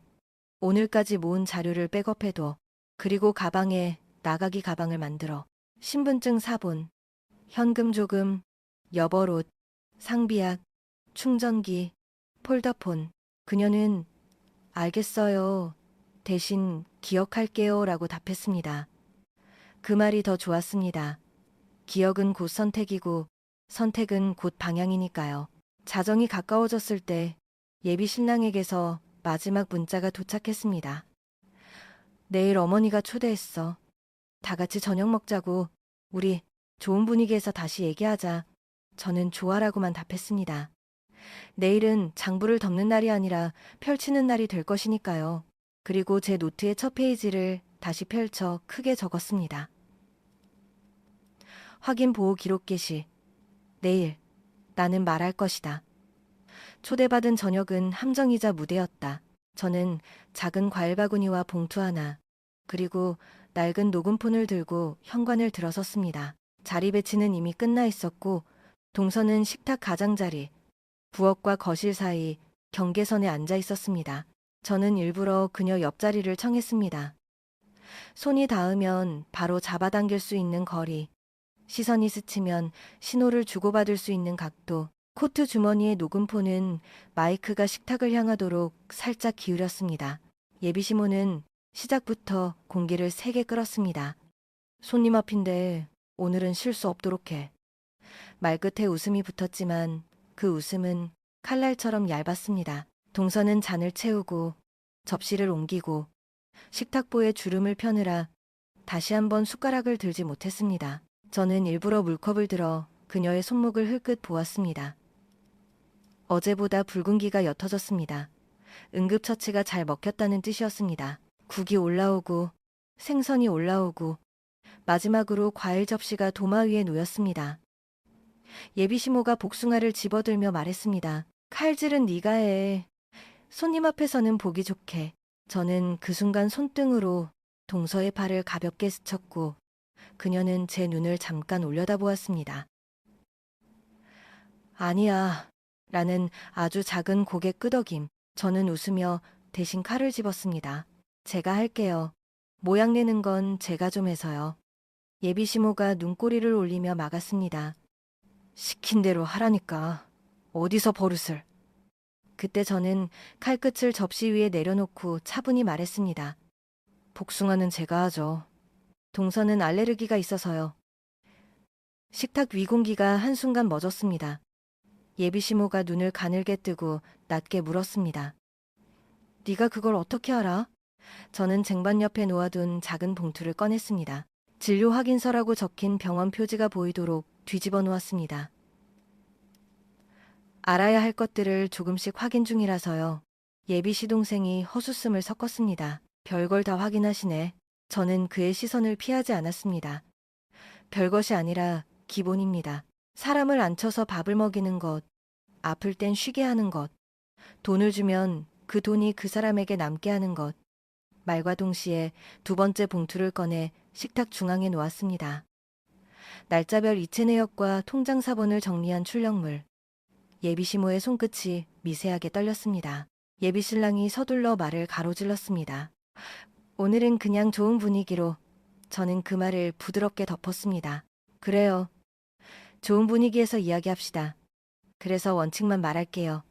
오늘까지 모은 자료를 백업해둬. 그리고 가방에 나가기 가방을 만들어. 신분증 사본, 현금 조금, 여벌옷, 상비약, 충전기, 폴더폰. 그녀는 알겠어요. 대신 기억할게요 라고 답했습니다. 그 말이 더 좋았습니다. 기억은 곧 선택이고 선택은 곧 방향이니까요. 자정이 가까워졌을 때 예비 신랑에게서 마지막 문자가 도착했습니다. 내일 어머니가 초대했어. 다 같이 저녁 먹자고. 우리 좋은 분위기에서 다시 얘기하자. 저는 좋아라고만 답했습니다. 내일은 장부를 덮는 날이 아니라 펼치는 날이 될 것이니까요. 그리고 제 노트의 첫 페이지를 다시 펼쳐 크게 적었습니다. 확인 보호 기록 게시. 내일 나는 말할 것이다. 초대받은 저녁은 함정이자 무대였다. 저는 작은 과일 바구니와 봉투 하나, 그리고 낡은 녹음폰을 들고 현관을 들어섰습니다. 자리 배치는 이미 끝나 있었고 동서는 식탁 가장자리, 부엌과 거실 사이 경계선에 앉아 있었습니다. 저는 일부러 그녀 옆자리를 청했습니다. 손이 닿으면 바로 잡아당길 수 있는 거리, 시선이 스치면 신호를 주고받을 수 있는 각도, 코트 주머니의 녹음폰은 마이크가 식탁을 향하도록 살짝 기울였습니다. 예비시모는 시작부터 공기를 세게 끌었습니다. 손님 앞인데 오늘은 실수 없도록 해. 말끝에 웃음이 붙었지만 그 웃음은 칼날처럼 얇았습니다. 동서는 잔을 채우고 접시를 옮기고 식탁보에 주름을 펴느라 다시 한번 숟가락을 들지 못했습니다. 저는 일부러 물컵을 들어 그녀의 손목을 흘끗 보았습니다. 어제보다 붉은기가 옅어졌습니다. 응급처치가 잘 먹혔다는 뜻이었습니다. 국이 올라오고 생선이 올라오고 마지막으로 과일 접시가 도마 위에 놓였습니다. 예비시모가 복숭아를 집어들며 말했습니다. 칼질은 네가 해. 손님 앞에서는 보기 좋게. 저는 그 순간 손등으로 동서의 팔을 가볍게 스쳤고 그녀는 제 눈을 잠깐 올려다보았습니다. 아니야. 라는 아주 작은 고개 끄덕임. 저는 웃으며 대신 칼을 집었습니다. 제가 할게요. 모양 내는 건 제가 좀 해서요. 예비시모가 눈꼬리를 올리며 막았습니다. 시킨 대로 하라니까. 어디서 버릇을. 그때 저는 칼끝을 접시 위에 내려놓고 차분히 말했습니다. 복숭아는 제가 하죠. 동서는 알레르기가 있어서요. 식탁 위 공기가 한순간 멎었습니다. 예비시모가 눈을 가늘게 뜨고 낮게 물었습니다. 네가 그걸 어떻게 알아? 저는 쟁반 옆에 놓아둔 작은 봉투를 꺼냈습니다. 진료 확인서라고 적힌 병원 표지가 보이도록 뒤집어 놓았습니다. 알아야 할 것들을 조금씩 확인 중이라서요. 예비 시동생이 허수음을 섞었습니다. 별걸 다 확인하시네. 저는 그의 시선을 피하지 않았습니다. 별것이 아니라 기본입니다. 사람을 앉혀서 밥을 먹이는 것, 아플 땐 쉬게 하는 것, 돈을 주면 그 돈이 그 사람에게 남게 하는 것. 말과 동시에 두 번째 봉투를 꺼내 식탁 중앙에 놓았습니다. 날짜별 이체 내역과 통장 사본을 정리한 출력물. 예비 시모의 손끝이 미세하게 떨렸습니다. 예비 신랑이 서둘러 말을 가로질렀습니다. 오늘은 그냥 좋은 분위기로. 저는 그 말을 부드럽게 덮었습니다. 그래요. 좋은 분위기에서 이야기합시다. 그래서 원칙만 말할게요.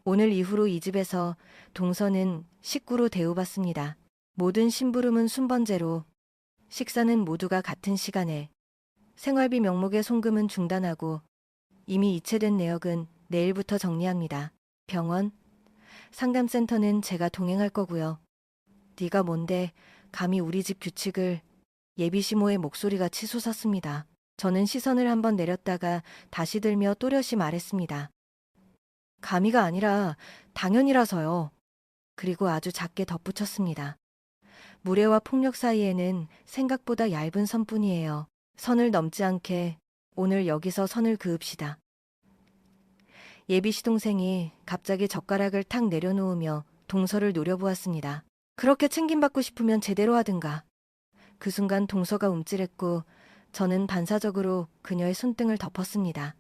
오늘 이후로 이 집에서 동서는 식구로 대우받습니다. 모든 심부름은 순번제로, 식사는 모두가 같은 시간에, 생활비 명목의 송금은 중단하고 이미 이체된 내역은 내일부터 정리합니다. 병원, 상담센터는 제가 동행할 거고요. 네가 뭔데 감히 우리 집 규칙을. 예비 시모의 목소리가 치솟았습니다. 저는 시선을 한번 내렸다가 다시 들며 또렷이 말했습니다. 감히가 아니라 당연이라서요. 그리고 아주 작게 덧붙였습니다. 무례와 폭력 사이에는 생각보다 얇은 선뿐이에요. 선을 넘지 않게 오늘 여기서 선을 그읍시다. 예비 시동생이 갑자기 젓가락을 탁 내려놓으며 동서를 노려보았습니다. 그렇게 챙김받고 싶으면 제대로 하든가. 그 순간 동서가 움찔했고 저는 반사적으로 그녀의 손등을 덮었습니다.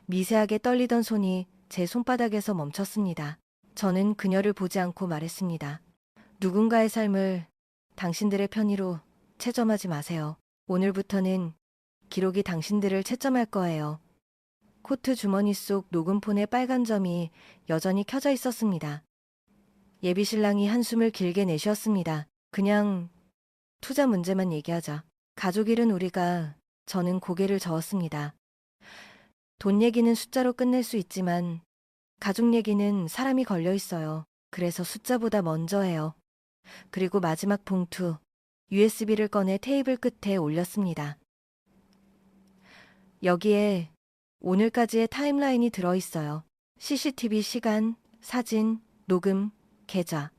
미세하게 떨리던 손이 제 손바닥에서 멈췄습니다. 저는 그녀를 보지 않고 말했습니다. 누군가의 삶을 당신들의 편의로 채점하지 마세요. 오늘부터는 기록이 당신들을 채점할 거예요. 코트 주머니 속 녹음폰의 빨간 점이 여전히 켜져 있었습니다. 예비 신랑이 한숨을 길게 내쉬었습니다. 그냥 투자 문제만 얘기하자. 가족 일은 우리가. 저는 고개를 저었습니다. 돈 얘기는 숫자로 끝낼 수 있지만 가족 얘기는 사람이 걸려 있어요. 그래서 숫자보다 먼저 해요. 그리고 마지막 봉투, USB를 꺼내 테이블 끝에 올렸습니다. 여기에 오늘까지의 타임라인이 들어있어요. CCTV 시간, 사진, 녹음, 계좌.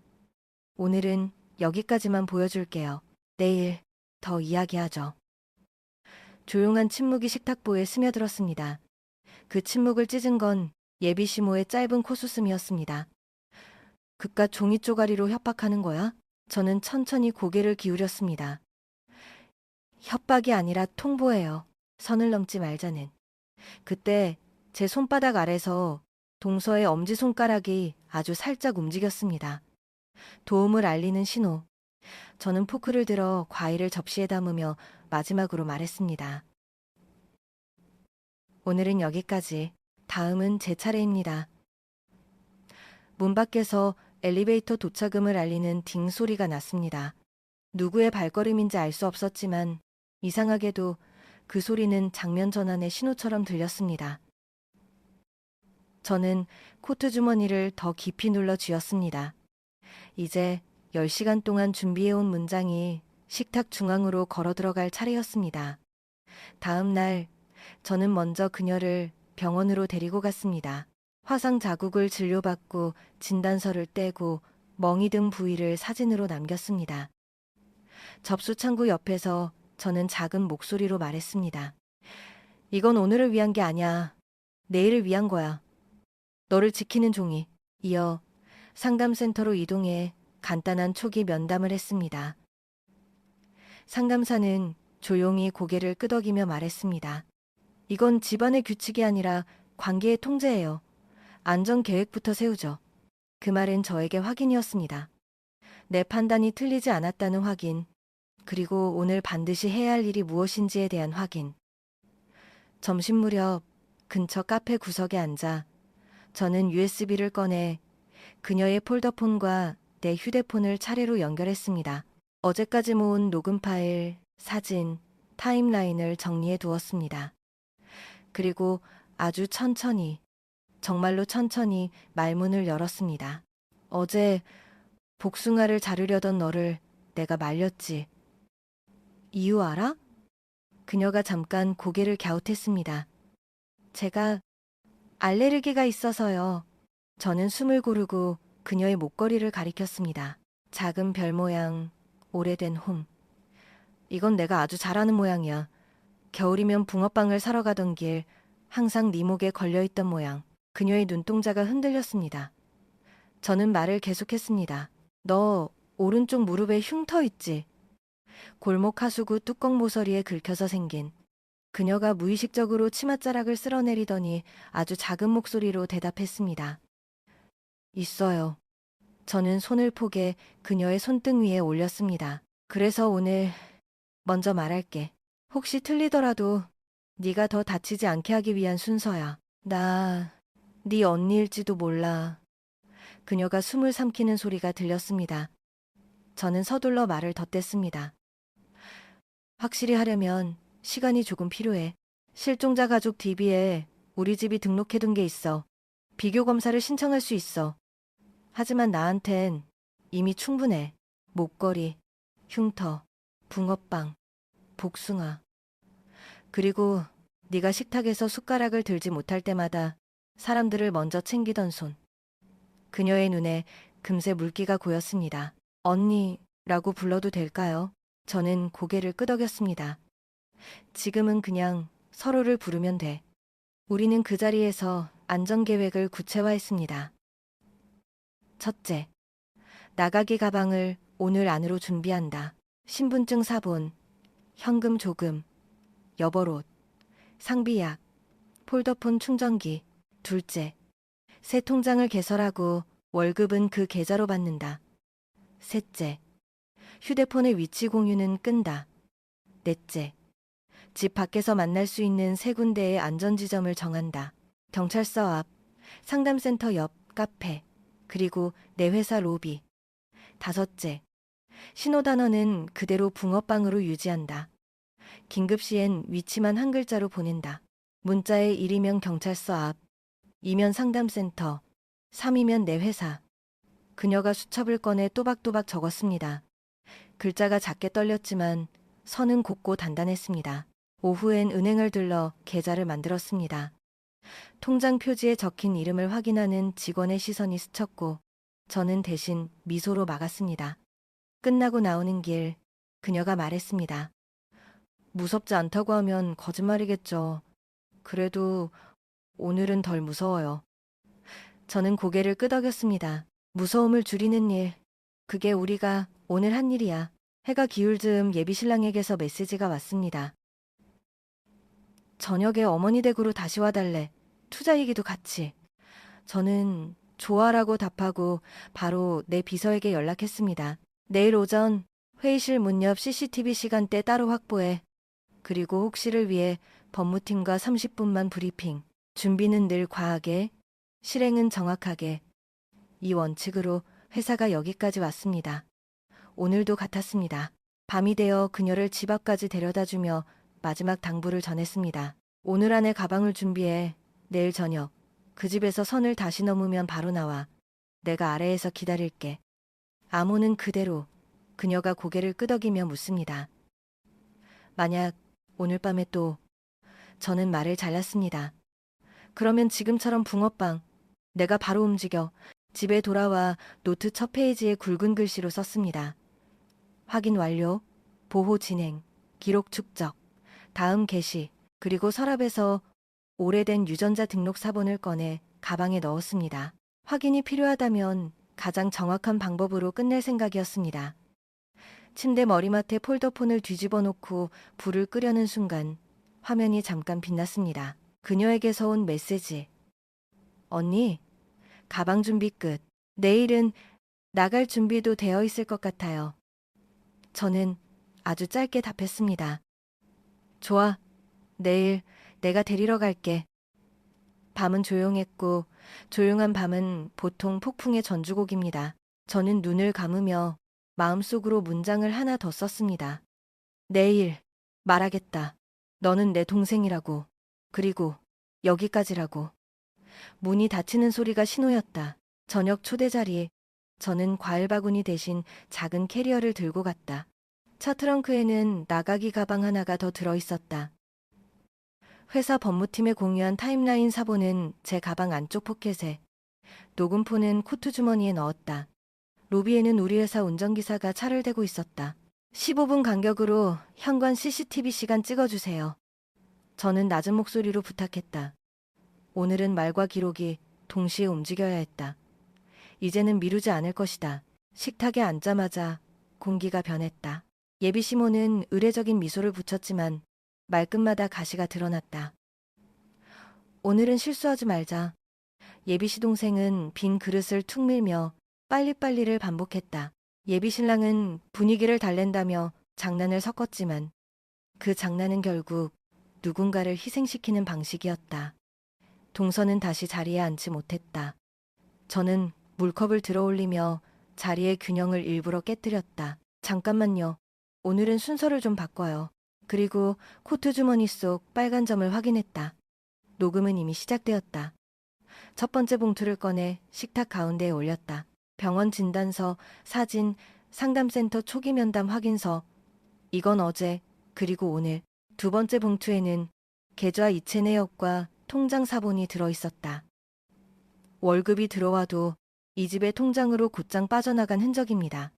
오늘은 여기까지만 보여줄게요. 내일 더 이야기하죠. 조용한 침묵이 식탁보에 스며들었습니다. 그 침묵을 찢은 건 예비 시모의 짧은 코수음이었습니다. 그깟 종이 쪼가리로 협박하는 거야? 저는 천천히 고개를 기울였습니다. 협박이 아니라 통보예요. 선을 넘지 말자는. 그때 제 손바닥 아래서 동서의 엄지손가락이 아주 살짝 움직였습니다. 도움을 알리는 신호. 저는 포크를 들어 과일을 접시에 담으며 마지막으로 말했습니다. 오늘은 여기까지. 다음은 제 차례입니다. 문 밖에서 엘리베이터 도착음을 알리는 딩 소리가 났습니다. 누구의 발걸음인지 알 수 없었지만 이상하게도 그 소리는 장면 전환의 신호처럼 들렸습니다. 저는 코트 주머니를 더 깊이 눌러 쥐었습니다. 이제 10시간 동안 준비해온 문장이 식탁 중앙으로 걸어 들어갈 차례였습니다. 다음 날 저는 먼저 그녀를 병원으로 데리고 갔습니다. 화상 자국을 진료받고 진단서를 떼고 멍이 든 부위를 사진으로 남겼습니다. 접수 창구 옆에서 저는 작은 목소리로 말했습니다. 이건 오늘을 위한 게 아니야. 내일을 위한 거야. 너를 지키는 종이. 이어 상담센터로 이동해 간단한 초기 면담을 했습니다. 상담사는 조용히 고개를 끄덕이며 말했습니다. 이건 집안의 규칙이 아니라 관계의 통제예요. 안전 계획부터 세우죠. 그 말은 저에게 확인이었습니다. 내 판단이 틀리지 않았다는 확인. 그리고 오늘 반드시 해야 할 일이 무엇인지에 대한 확인. 점심 무렵 근처 카페 구석에 앉아 저는 USB를 꺼내 그녀의 폴더폰과 내 휴대폰을 차례로 연결했습니다. 어제까지 모은 녹음 파일, 사진, 타임라인을 정리해 두었습니다. 그리고 아주 천천히, 정말로 천천히 말문을 열었습니다. 어제 복숭아를 자르려던 너를 내가 말렸지. 이유 알아? 그녀가 잠깐 고개를 갸웃했습니다. 제가 알레르기가 있어서요. 저는 숨을 고르고 그녀의 목걸이를 가리켰습니다. 작은 별 모양, 오래된 홈. 이건 내가 아주 잘하는 모양이야. 겨울이면 붕어빵을 사러 가던 길 항상 네 목에 걸려있던 모양. 그녀의 눈동자가 흔들렸습니다. 저는 말을 계속했습니다. 너 오른쪽 무릎에 흉터 있지? 골목 하수구 뚜껑 모서리에 긁혀서 생긴. 그녀가 무의식적으로 치맛자락을 쓸어내리더니 아주 작은 목소리로 대답했습니다. 있어요. 저는 손을 포개 그녀의 손등 위에 올렸습니다. 그래서 오늘 먼저 말할게. 혹시 틀리더라도 네가 더 다치지 않게 하기 위한 순서야. 나 네 언니일지도 몰라. 그녀가 숨을 삼키는 소리가 들렸습니다. 저는 서둘러 말을 덧댔습니다. 확실히 하려면 시간이 조금 필요해. 실종자 가족 DB에 우리 집이 등록해둔 게 있어. 비교 검사를 신청할 수 있어. 하지만 나한텐 이미 충분해. 목걸이, 흉터, 붕어빵, 복숭아. 그리고 네가 식탁에서 숟가락을 들지 못할 때마다 사람들을 먼저 챙기던 손. 그녀의 눈에 금세 물기가 고였습니다. 언니라고 불러도 될까요? 저는 고개를 끄덕였습니다. 지금은 그냥 서로를 부르면 돼. 우리는 그 자리에서 안전계획을 구체화했습니다. 첫째, 나가기 가방을 오늘 안으로 준비한다. 신분증 사본, 현금 조금, 여벌옷, 상비약, 폴더폰 충전기. 둘째, 새 통장을 개설하고 월급은 그 계좌로 받는다. 셋째, 휴대폰의 위치 공유는 끈다. 넷째, 집 밖에서 만날 수 있는 세 군데의 안전지점을 정한다. 경찰서 앞, 상담센터 옆 카페, 그리고 내 회사 로비. 다섯째, 신호단어는 그대로 붕어빵으로 유지한다. 긴급 시엔 위치만 한 글자로 보낸다. 문자에 1이면 경찰서 앞, 2면 상담센터, 3이면 내 회사. 그녀가 수첩을 꺼내 또박또박 적었습니다. 글자가 작게 떨렸지만 선은 곱고 단단했습니다. 오후엔 은행을 들러 계좌를 만들었습니다. 통장 표지에 적힌 이름을 확인하는 직원의 시선이 스쳤고 저는 대신 미소로 막았습니다. 끝나고 나오는 길 그녀가 말했습니다. 무섭지 않다고 하면 거짓말이겠죠. 그래도 오늘은 덜 무서워요. 저는 고개를 끄덕였습니다. 무서움을 줄이는 일, 그게 우리가 오늘 한 일이야. 해가 기울 즈음 예비신랑에게서 메시지가 왔습니다. 저녁에 어머니 댁으로 다시 와달래. 투자이기도 같이. 저는 좋아라고 답하고 바로 내 비서에게 연락했습니다. 내일 오전 회의실 문 옆 CCTV 시간대 따로 확보해. 그리고 혹시를 위해 법무팀과 30분만 브리핑. 준비는 늘 과하게, 실행은 정확하게. 이 원칙으로 회사가 여기까지 왔습니다. 오늘도 같았습니다. 밤이 되어 그녀를 집 앞까지 데려다주며 마지막 당부를 전했습니다. 오늘 안에 가방을 준비해 내일 저녁 그 집에서 선을 다시 넘으면 바로 나와. 내가 아래에서 기다릴게. 암호는 그대로. 그녀가 고개를 끄덕이며 묻습니다. 만약 오늘 밤에 또. 저는 말을 잘랐습니다. 그러면 지금처럼 붕어빵. 내가 바로 움직여. 집에 돌아와 노트 첫 페이지에 굵은 글씨로 썼습니다. 확인 완료. 보호 진행. 기록 축적. 다음 게시. 그리고 서랍에서 오래된 유전자 등록 사본을 꺼내 가방에 넣었습니다. 확인이 필요하다면 가장 정확한 방법으로 끝낼 생각이었습니다. 침대 머리맡에 폴더폰을 뒤집어 놓고 불을 끄려는 순간 화면이 잠깐 빛났습니다. 그녀에게서 온 메시지. 언니, 가방 준비 끝. 내일은 나갈 준비도 되어 있을 것 같아요. 저는 아주 짧게 답했습니다. 좋아. 내일 내가 데리러 갈게. 밤은 조용했고 조용한 밤은 보통 폭풍의 전주곡입니다. 저는 눈을 감으며 마음속으로 문장을 하나 더 썼습니다. 내일 말하겠다. 너는 내 동생이라고. 그리고 여기까지라고. 문이 닫히는 소리가 신호였다. 저녁 초대 자리. 저는 과일 바구니 대신 작은 캐리어를 들고 갔다. 차 트렁크에는 나가기 가방 하나가 더 들어있었다. 회사 법무팀에 공유한 타임라인 사본은 제 가방 안쪽 포켓에, 녹음폰은 코트 주머니에 넣었다. 로비에는 우리 회사 운전기사가 차를 대고 있었다. 15분 간격으로 현관 CCTV 시간 찍어주세요. 저는 낮은 목소리로 부탁했다. 오늘은 말과 기록이 동시에 움직여야 했다. 이제는 미루지 않을 것이다. 식탁에 앉자마자 공기가 변했다. 예비 시모는 의례적인 미소를 붙였지만 말끝마다 가시가 드러났다. 오늘은 실수하지 말자. 예비 시동생은 빈 그릇을 툭 밀며 빨리빨리를 반복했다. 예비 신랑은 분위기를 달랜다며 장난을 섞었지만 그 장난은 결국 누군가를 희생시키는 방식이었다. 동서는 다시 자리에 앉지 못했다. 저는 물컵을 들어올리며 자리의 균형을 일부러 깨뜨렸다. 잠깐만요. 오늘은 순서를 좀 바꿔요. 그리고 코트 주머니 속 빨간 점을 확인했다. 녹음은 이미 시작되었다. 첫 번째 봉투를 꺼내 식탁 가운데에 올렸다. 병원 진단서, 사진, 상담센터 초기 면담 확인서. 이건 어제, 그리고 오늘. 두 번째 봉투에는 계좌 이체 내역과 통장 사본이 들어있었다. 월급이 들어와도 이 집의 통장으로 곧장 빠져나간 흔적입니다.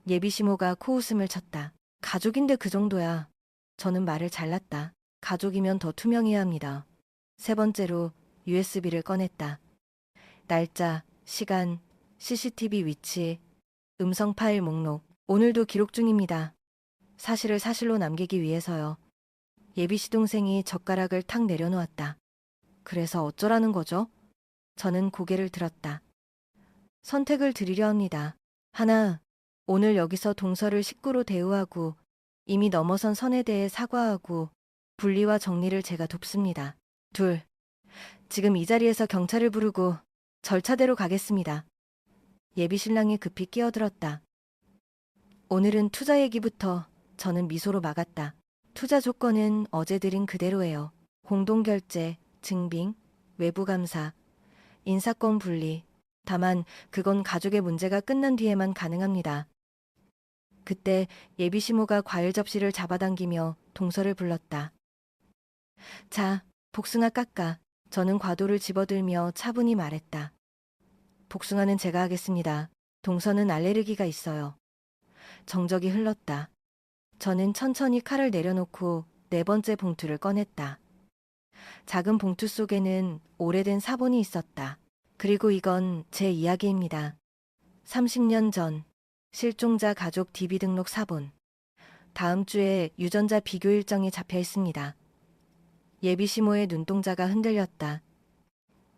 예비 시모가 코웃음을 쳤다. 가족인데 그 정도야. 저는 말을 잘랐다. 가족이면 더 투명해야 합니다. 세 번째로 USB를 꺼냈다. 날짜, 시간, CCTV 위치, 음성 파일 목록. 오늘도 기록 중입니다. 사실을 사실로 남기기 위해서요. 예비 시동생이 젓가락을 탁 내려놓았다. 그래서 어쩌라는 거죠? 저는 고개를 들었다. 선택을 드리려 합니다. 하나, 오늘 여기서 동서를 식구로 대우하고 이미 넘어선 선에 대해 사과하고 분리와 정리를 제가 돕습니다. 둘, 지금 이 자리에서 경찰을 부르고 절차대로 가겠습니다. 예비 신랑이 급히 끼어들었다. 오늘은 투자 얘기부터. 저는 미소로 막았다. 투자 조건은 어제 드린 그대로예요. 공동결제, 증빙, 외부감사, 인사권 분리. 다만 그건 가족의 문제가 끝난 뒤에만 가능합니다. 그때 예비 시모가 과일 접시를 잡아당기며 동서를 불렀다. 자, 복숭아 깎아. 저는 과도를 집어들며 차분히 말했다. 복숭아는 제가 하겠습니다. 동서는 알레르기가 있어요. 정적이 흘렀다. 저는 천천히 칼을 내려놓고 네 번째 봉투를 꺼냈다. 작은 봉투 속에는 오래된 사본이 있었다. 그리고 이건 제 이야기입니다. 30년 전 실종자 가족 DB 등록 사본. 다음 주에 유전자 비교 일정이 잡혀 있습니다. 예비 시모의 눈동자가 흔들렸다.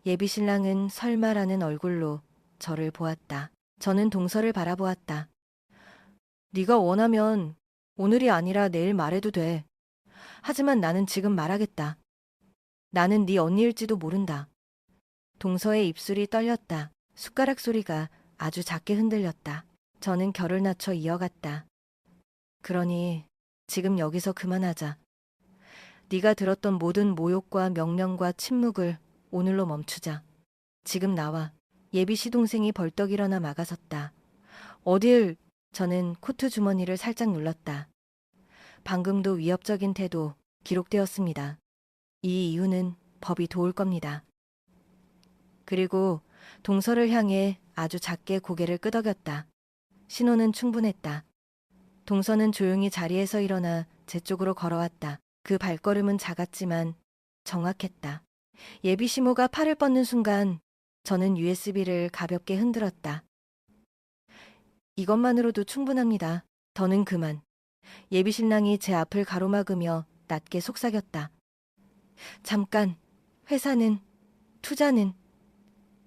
예비 신랑은 설마라는 얼굴로 저를 보았다. 저는 동서를 바라보았다. 네가 원하면 오늘이 아니라 내일 말해도 돼. 하지만 나는 지금 말하겠다. 나는 네 언니일지도 모른다. 동서의 입술이 떨렸다. 숟가락 소리가 아주 작게 흔들렸다. 저는 결을 낮춰 이어갔다. 그러니 지금 여기서 그만하자. 네가 들었던 모든 모욕과 명령과 침묵을 오늘로 멈추자. 지금 나와. 예비 시동생이 벌떡 일어나 막아섰다. 어딜? 저는 코트 주머니를 살짝 눌렀다. 방금도 위협적인 태도 기록되었습니다. 이 이유는 법이 도울 겁니다. 그리고 동서를 향해 아주 작게 고개를 끄덕였다. 신호는 충분했다. 동서는 조용히 자리에서 일어나 제 쪽으로 걸어왔다. 그 발걸음은 작았지만 정확했다. 예비 시모가 팔을 뻗는 순간 저는 USB를 가볍게 흔들었다. 이것만으로도 충분합니다. 더는 그만. 예비 신랑이 제 앞을 가로막으며 낮게 속삭였다. 잠깐, 회사는, 투자는.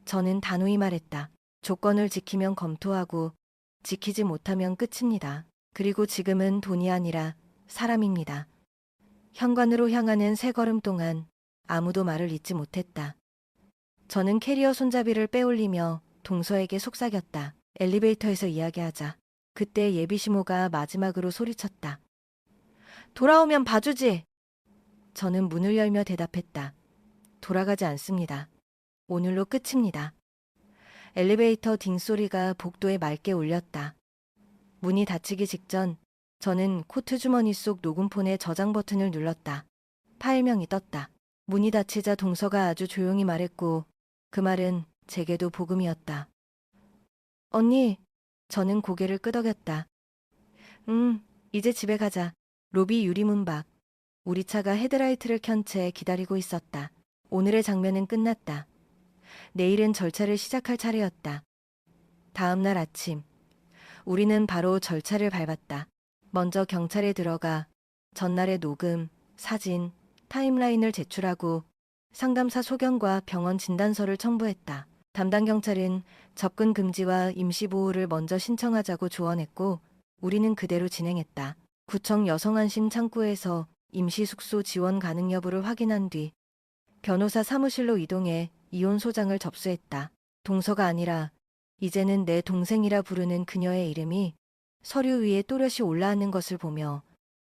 저는 단호히 말했다. 조건을 지키면 검토하고 지키지 못하면 끝입니다. 그리고 지금은 돈이 아니라 사람입니다. 현관으로 향하는 세 걸음 동안 아무도 말을 잇지 못했다. 저는 캐리어 손잡이를 빼올리며 동서에게 속삭였다. 엘리베이터에서 이야기하자. 그때 예비 시모가 마지막으로 소리쳤다. 돌아오면 봐주지. 저는 문을 열며 대답했다. 돌아가지 않습니다. 오늘로 끝입니다. 엘리베이터 딩소리가 복도에 맑게 울렸다. 문이 닫히기 직전 저는 코트 주머니 속 녹음폰의 저장 버튼을 눌렀다. 파일명이 떴다. 문이 닫히자 동서가 아주 조용히 말했고 그 말은 제게도 복음이었다. 언니, 저는 고개를 끄덕였다. 이제 집에 가자. 로비 유리문 밖. 우리 차가 헤드라이트를 켠 채 기다리고 있었다. 오늘의 장면은 끝났다. 내일은 절차를 시작할 차례였다. 다음 날 아침, 우리는 바로 절차를 밟았다. 먼저 경찰에 들어가 전날의 녹음, 사진, 타임라인을 제출하고 상담사 소견과 병원 진단서를 첨부했다. 담당 경찰은 접근 금지와 임시보호를 먼저 신청하자고 조언했고 우리는 그대로 진행했다. 구청 여성안심 창구에서 임시숙소 지원 가능 여부를 확인한 뒤 변호사 사무실로 이동해 이혼 소장을 접수했다. 동서가 아니라 이제는 내 동생이라 부르는 그녀의 이름이 서류 위에 또렷이 올라앉는 것을 보며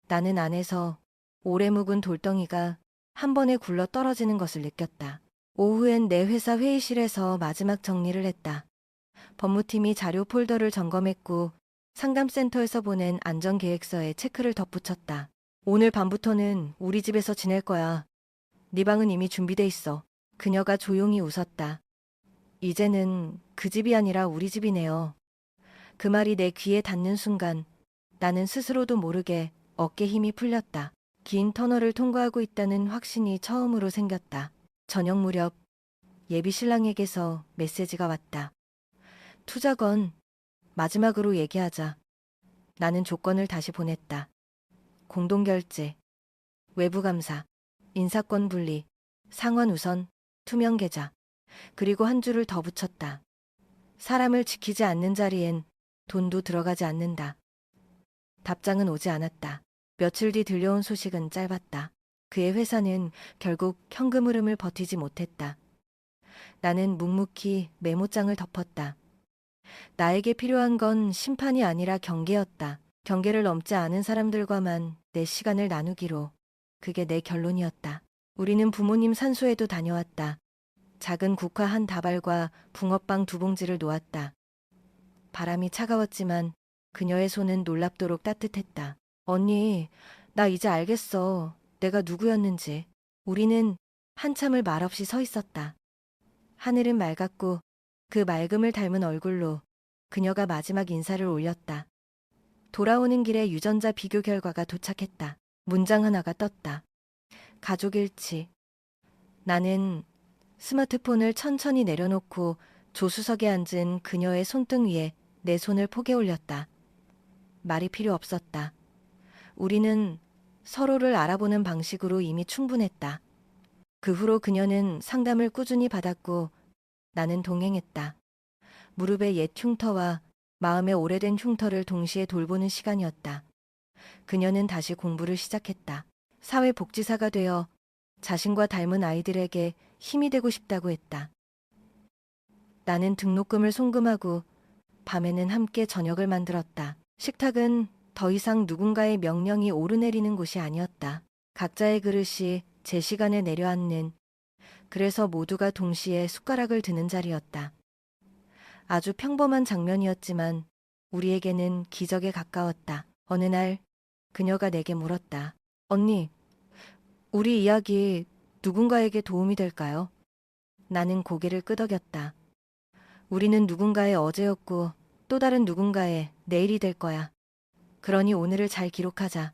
나는 안에서 오래 묵은 돌덩이가 한 번에 굴러 떨어지는 것을 느꼈다. 오후엔 내 회사 회의실에서 마지막 정리를 했다. 법무팀이 자료 폴더를 점검했고 상담센터에서 보낸 안전계획서에 체크를 덧붙였다. 오늘 밤부터는 우리 집에서 지낼 거야. 네 방은 이미 준비돼 있어. 그녀가 조용히 웃었다. 이제는 그 집이 아니라 우리 집이네요. 그 말이 내 귀에 닿는 순간 나는 스스로도 모르게 어깨 힘이 풀렸다. 긴 터널을 통과하고 있다는 확신이 처음으로 생겼다. 저녁 무렵 예비 신랑에게서 메시지가 왔다. 투자건 마지막으로 얘기하자. 나는 조건을 다시 보냈다. 공동결제, 외부감사, 인사권 분리, 상환 우선, 투명 계좌, 그리고 한 줄을 더 붙였다. 사람을 지키지 않는 자리엔 돈도 들어가지 않는다. 답장은 오지 않았다. 며칠 뒤 들려온 소식은 짧았다. 그의 회사는 결국 현금 흐름을 버티지 못했다. 나는 묵묵히 메모장을 덮었다. 나에게 필요한 건 심판이 아니라 경계였다. 경계를 넘지 않은 사람들과만 내 시간을 나누기로. 그게 내 결론이었다. 우리는 부모님 산소에도 다녀왔다. 작은 국화 한 다발과 붕어빵 2봉지를 놓았다. 바람이 차가웠지만 그녀의 손은 놀랍도록 따뜻했다. 언니, 나 이제 알겠어. 내가 누구였는지. 우리는 한참을 말없이 서 있었다. 하늘은 맑았고 그 맑음을 닮은 얼굴로 그녀가 마지막 인사를 올렸다. 돌아오는 길에 유전자 비교 결과가 도착했다. 문장 하나가 떴다. 가족 일치. 나는 스마트폰을 천천히 내려놓고 조수석에 앉은 그녀의 손등 위에 내 손을 포개 올렸다. 말이 필요 없었다. 우리는 서로를 알아보는 방식으로 이미 충분했다. 그 후로 그녀는 상담을 꾸준히 받았고 나는 동행했다. 무릎의 옛 흉터와 마음의 오래된 흉터를 동시에 돌보는 시간이었다. 그녀는 다시 공부를 시작했다. 사회복지사가 되어 자신과 닮은 아이들에게 힘이 되고 싶다고 했다. 나는 등록금을 송금하고 밤에는 함께 저녁을 만들었다. 식탁은 더 이상 누군가의 명령이 오르내리는 곳이 아니었다. 각자의 그릇이 제 시간에 내려앉는, 그래서 모두가 동시에 숟가락을 드는 자리였다. 아주 평범한 장면이었지만 우리에게는 기적에 가까웠다. 어느 날 그녀가 내게 물었다. 언니, 우리 이야기 누군가에게 도움이 될까요? 나는 고개를 끄덕였다. 우리는 누군가의 어제였고 또 다른 누군가의 내일이 될 거야. 그러니 오늘을 잘 기록하자.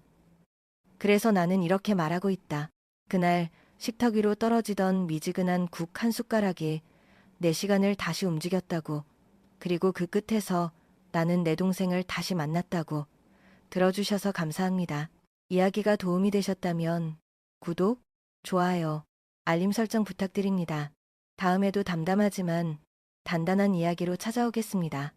그래서 나는 이렇게 말하고 있다. 그날 식탁 위로 떨어지던 미지근한 국 한 숟가락이 내 시간을 다시 움직였다고. 그리고 그 끝에서 나는 내 동생을 다시 만났다고. 들어주셔서 감사합니다. 이야기가 도움이 되셨다면 구독, 좋아요, 알림 설정 부탁드립니다. 다음에도 담담하지만 단단한 이야기로 찾아오겠습니다.